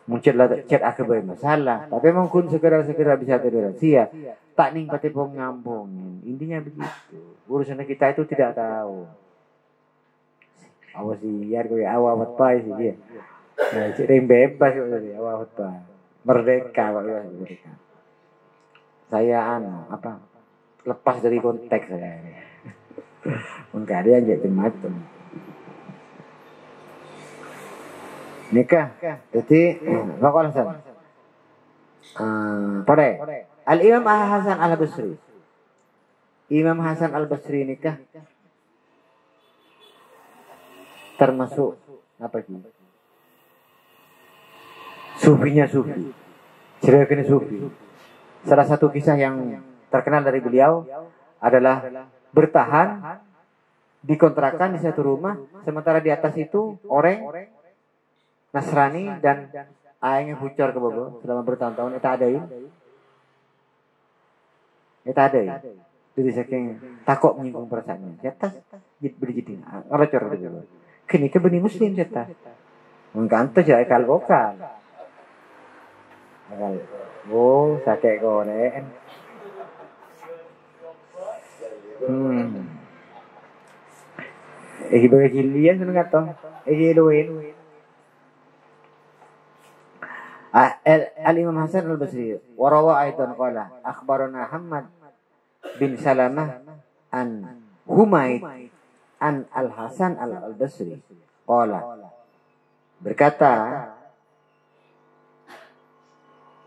Speaker 1: Mungkin lah chat aku masalah, tapi memang kun segera bisa terrealisasi. Tak ning patay pong ngambung. Intinya begitu. Urusan kita itu tidak tahu. Awas siar gue awat pai sih dia. Nah, cereng bebas kok awat pai. Merdeka Pak merdeka. Saya apa? Lepas dari konteks saya ini. Enggak ada yang jadi macam. Nikah. Jadi bakal Hasan. Pada Al-Imam Hasan Al-Basri. Imam Hasan Al-Basri nikah termasuk apa sih? Sufinya sufi. Ceritakan sufi. Salah satu kisah yang terkenal dari beliau adalah bertahan dikontrakan di satu rumah, sementara di atas itu orang Nasrani dan aingnya bocor ke bawah selama bertahun-tahun. Itu ada. Jadi saking takut menyinggung perasaannya. Di atas berjadi ngelocor gitu. Kini ke benih muslim jatah. Mengkantos ya ekal vokal. Oh, sakit koren. Bagi lian sudah nggak tahu. Luin. Al-Imam Hasan Al-Basri. Warawa aidan qala akhbarana Ahmad bin Salamah an Humaid an Al-Hasan Al-Basri. Qala berkata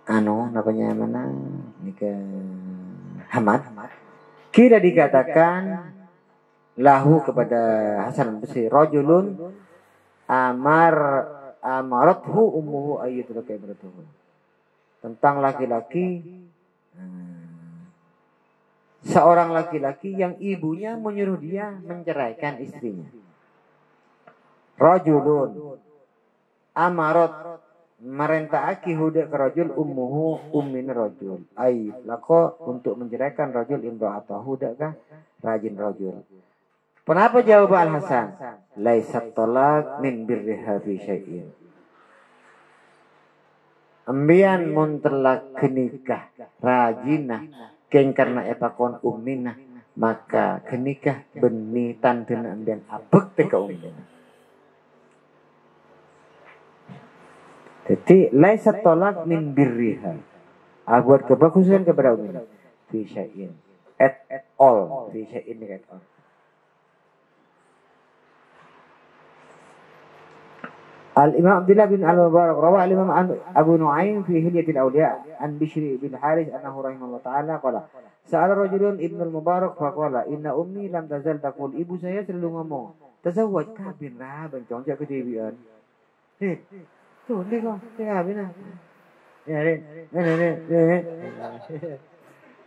Speaker 1: namanya mana? Hamad. Kira dikatakan lahu kepada Hasan Al-Basri rajulun amarathu ummuhu ayyutul kaibatuhu. Tentang laki-laki seorang laki-laki yang ibunya menyuruh dia menceraikan istrinya. Rajulun amarat merentaaki huda ke rajul ummuhu ummin rajul ay lako untuk menceraikan rajul imra'atahu huda kah rajin rajul. Kenapa jawab Al Hasan? Laisat talaq min birriha fi syai'in. Ambian mun telak kenikah rajinah keng karena epakon ummina maka kenikah beni tantun ambian abek te ka ummina. Jadi laisat talaq min birriha. Buat kebagusan kepada ummina fi syai'in. At all fi syai'in at all. Al-Imam Abdullah bin Al-Mubarak rawa al-Imam Abu Nu'aim fi Hilyatil Awliya an Bishri bin Harith annahu rahimahullah ta'ala qala sa'ala rajulun Ibnu Al-Mubarak faqala inna ummi lam tazal taqul ibu saya selalu ngomong tazawwaj kabin lah bencong jak kedebian. Tuh ni kau kabin lah. Ya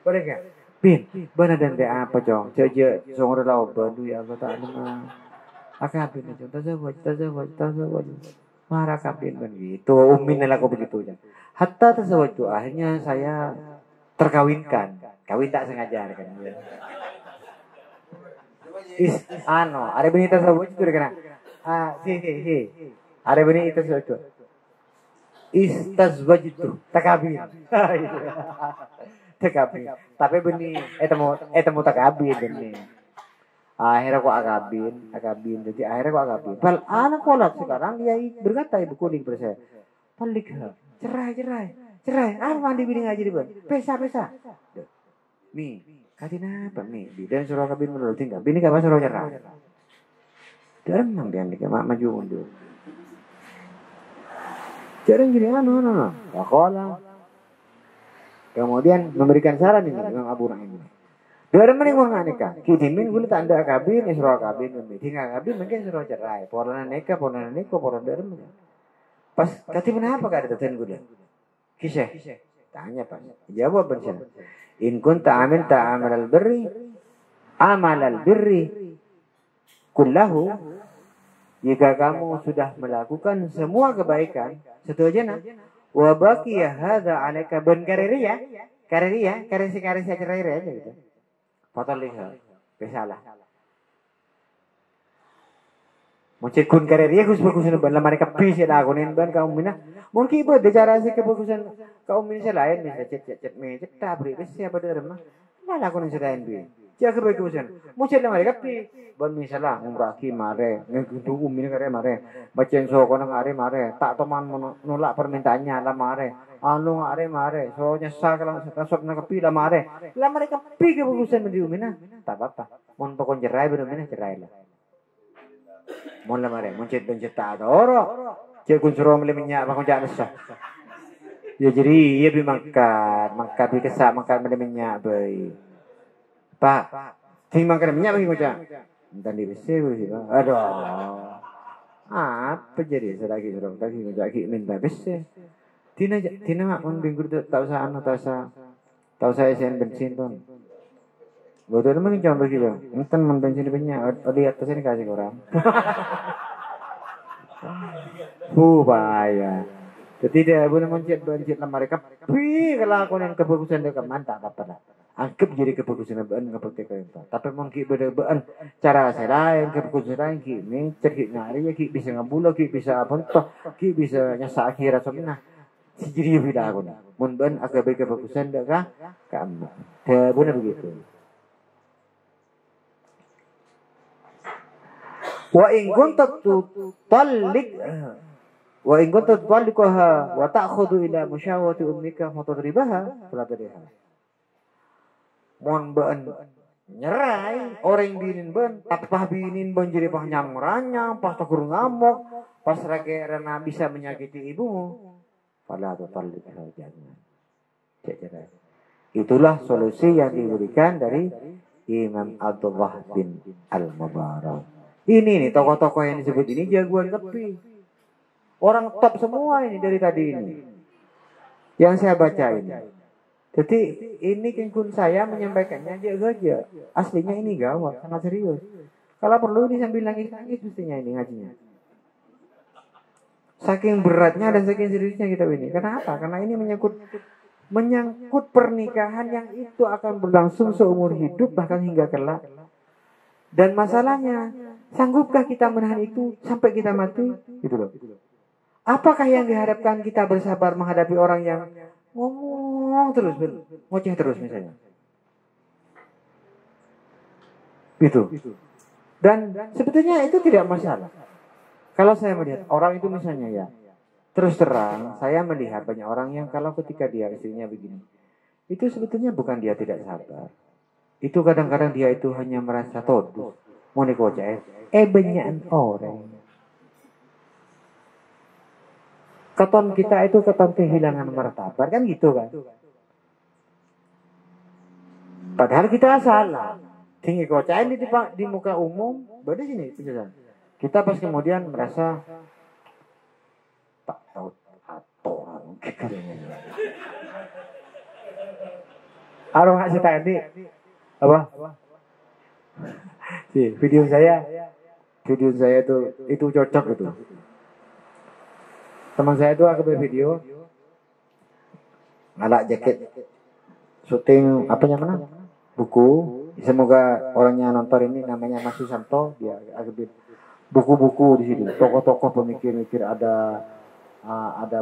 Speaker 1: boleh ke? Bin, benar dan dia apa cong? Cek songor lau bandu ya Allah Ta'ala. Akabin aja, tazawwaj. Marah kabin kan gitu. Ummin lah kau begitu aja. Hatta tazawwaj itu akhirnya saya terkawinkan. Kawin tak sengaja kan. Ada benih tazawwaj itu kena. Si. Ada benih tazawwaj itu. Istazwaj itu takabin. Takabin. Tapi benih etemu takabin benih. Akhirnya kok akabin. Jadi akhirnya kok akabin. Bal anak kolak sekarang dia berkata ibu kuning kepada saya. Palik cerai. Mandi bini ngaji di bawah. Pesa. Mi, katina apa mi? Dan suruh akabin menurut tinggal. Bini kapan suruh cerai? Dan mampian dia maju mundur. Jarang jadi Wakola. Kemudian memberikan saran ini Imam Abu Nu'aim. Dari mana yang mau nikah? Kitimin gue tanda kabin, isro kabin, tinggal kabin mungkin isro cerai. Porana nikah, porana dari mana? Pas kati kenapa gak ada teten gue? Kisah. Tanya pas. Jawab bencana. In kunta ta'amal al-birri kullahu. Jika kamu sudah melakukan semua kebaikan, setuju wa baqiya hadza 'alaika bin kariria cerai aja gitu. Fatal liha, besalah. Muncul kun kariria bagusan ban lamar ka pis ya agonin ban kaum mina. Mungkin ibu bicara sih kebagusan kaum mina lain bisa cet me cetta beri besi apa der mah. Lah lakonin selain bi. Jaga bagusan. Muncul lamar ka pis ban misalah umraki mare, ngegundu umina kare mare. Bacen so kono ngare mare, tak teman menolak permintaannya lah mare. Anu ngare mare, so nyesal kalau tasok na kapi lah mare. Lah mereka pi kebagusan di umina. Tak apa-apa. Mun pokon cerai bener mina cerai lah. Mun lah mare, mun cet tak oro. Cek kun suruh beli minyak bakon jak resah. Ya jadi ia bi makan bi kesak makan beli minyak bae. Pak, ting makan minyak bagi ngocak. Entar di besi sih, Pak. Aduh. Apa jadi selagi suruh kaki ngocak minta besi. Tina mak mun minggu tu tak usah isen bensin pun. Betul mungkin jangan begitu. Enten mun bensin banyak, di atas ini kasih orang. Bahaya. Jadi dia boleh mencet lemari kapi kalau aku yang kebagusan dia mantap apa. Anggap jadi kebagusan bean ngapakte itu. Tapi mungkin beda-bean cara saya lain kebagusan lain ki cerdik ngari ya ki bisa ngabula ki bisa apa ki bisa nyasa akhirat sebenarnya. Jadi beda aku nih. Mun bean agak baik kebagusan dah kah? Kamu. Benar begitu. Wa in kunta tutalliqaha wa ta'khudhu ila musyawati ummika fatadribaha fala tadriha. Mon beun nyerai orang binin beun tapah binin beun jadi pah nyamranya pas tegur ngamuk pas rena bisa menyakiti ibumu fala tutalliqaha jangan. Cerai. Itulah solusi yang diberikan dari Imam Abdullah bin Al-Mubarak. Ini nih tokoh-tokoh yang disebut ini jagoan tepi. Orang top semua ini dari tadi ini. Yang saya baca ini. Jadi ini kengkun saya menyampaikannya aja. Aslinya ini gawat, sangat serius. Kalau perlu ini sambil nangis-nangis mestinya ini ngajinya. Saking beratnya dan saking seriusnya kitab ini. Kenapa? Karena ini menyangkut pernikahan yang itu akan berlangsung seumur hidup bahkan hingga kelak. Dan masalahnya, sanggupkah kita menahan itu sampai kita mati? Gitu loh. Apakah yang diharapkan kita bersabar menghadapi orang yang ngomong terus, ngoceh terus misalnya? Gitu. Dan sebetulnya itu tidak masalah. Kalau saya melihat orang itu misalnya ya, terus terang saya melihat banyak orang yang kalau ketika dia istrinya begini, itu sebetulnya bukan dia tidak sabar. Itu kadang-kadang dia itu hanya merasa todus. Mau nikoceh. Banyak orang. Keton kita itu keton kehilangan martabat kan gitu kan. Padahal kita salah. Tinggi kocain di muka umum. Berarti sini penjelasan. Kita pas kemudian merasa tak tahu atoran. Aduh ngasih tadi. Apa? Video saya itu cocok itu. Teman saya itu aku video ngalak jaket syuting apa namanya buku. Semoga orangnya nonton ini namanya Mas Susanto, dia agak buku-buku di sini. Tokoh-tokoh pemikir-mikir ada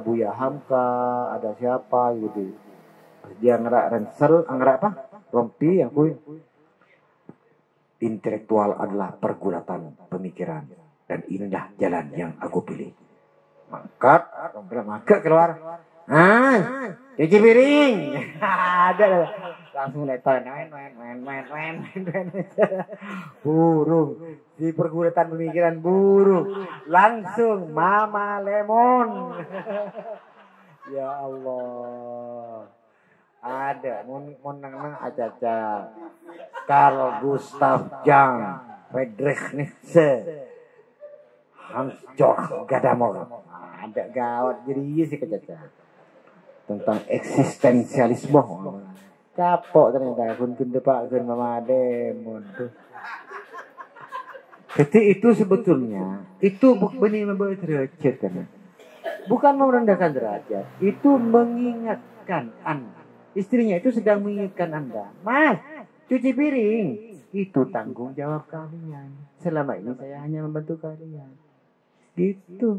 Speaker 1: Buya Hamka, ada siapa gitu. Dia ngerak Rensel, ngerak apa? Rompi yang kui. Intelektual adalah pergulatan pemikiran dan inilah jalan yang aku pilih. Mangkat keluar. Cuci piring. Ada langsung leton main. Burung di pergulatan pemikiran burung langsung Mama Lemon. Ya Allah. Ada menang aja Carl Gustav Jung, Friedrich Nietzsche, Hans Georg Gadamer. Ada gawat jadi sih kecaca tentang eksistensialisme. Capok ternyata kun depak kun Mama Lemon tuh. Jadi itu sebetulnya itu benih membawa derajat kan. Bukan merendahkan derajat, itu mengingatkan Anda. Istrinya itu sedang mengingatkan Anda, Mas, cuci piring itu tanggung jawab kalian. Selama ini saya hanya membantu kalian. Gitu.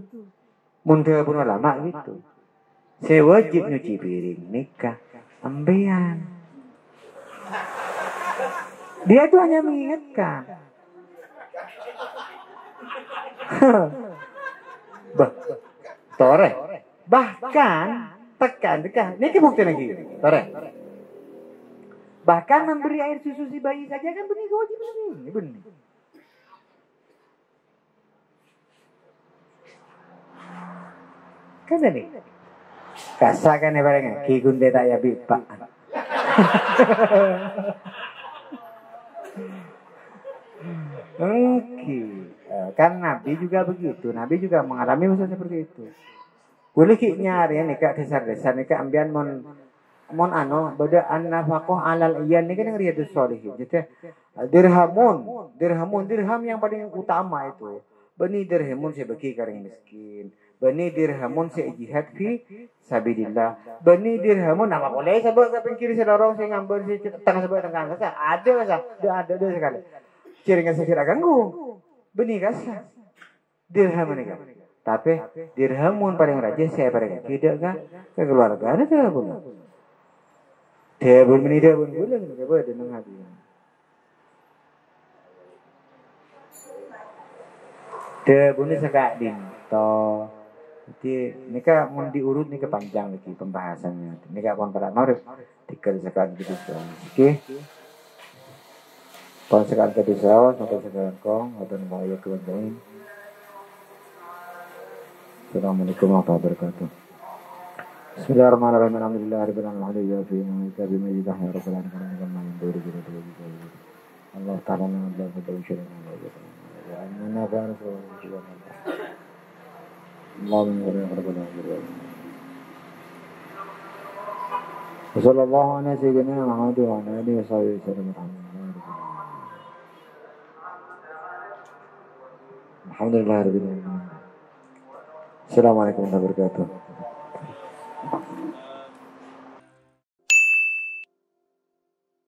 Speaker 1: Muntah pun lama gitu. Saya wajib nyuci piring nikah ambean. Dia itu hanya mengingatkan. Tore. Bahkan tekan. Ini bukti lagi. Tore. Bahkan memberi air susu si bayi saja kan benih kewajiban ini. Benih. Kan nih. Kasakan ya barangnya. Ki gunde tak ya bipak. Oke. Kan Nabi juga begitu. Nabi juga mengalami masa seperti itu. Boleh ki nyari nih kak dasar-dasar nih kak ambian mon beda an-nafaqah alal iyan ini kan yang riyadus sholihin. Jadi dirham yang paling utama itu. Bani dirhamun saya bagi karing miskin. Bani dirhamun saya jihad fi sabilillah. Bani dirhamun nama boleh sebab kiri sedorong saya ngambil si tengah sebab tengah kasa. Ada sekali. Ciringnya saya kira ganggu. Bani kasa. Dirham ini kan. Tapi dirhamun paling raja saya paling tidak kan keluarga ada tidak pun. Dia pun menida pun bulan kita boleh dengar hati. Dia pun sekak dinto. Jadi nikah mau diurut nikah panjang lagi pembahasannya. Nikah pun pada marif tiga sekak gitu dong. Oke. Pon sekak tadi saus sampai sekarang kong atau mau ya kebanyakan. Assalamualaikum warahmatullahi wabarakatuh. Bismillahirrahmanirrahim. Alhamdulillahirabbil alamin. Allah ta'ala Allah Assalamualaikum warahmatullahi wabarakatuh.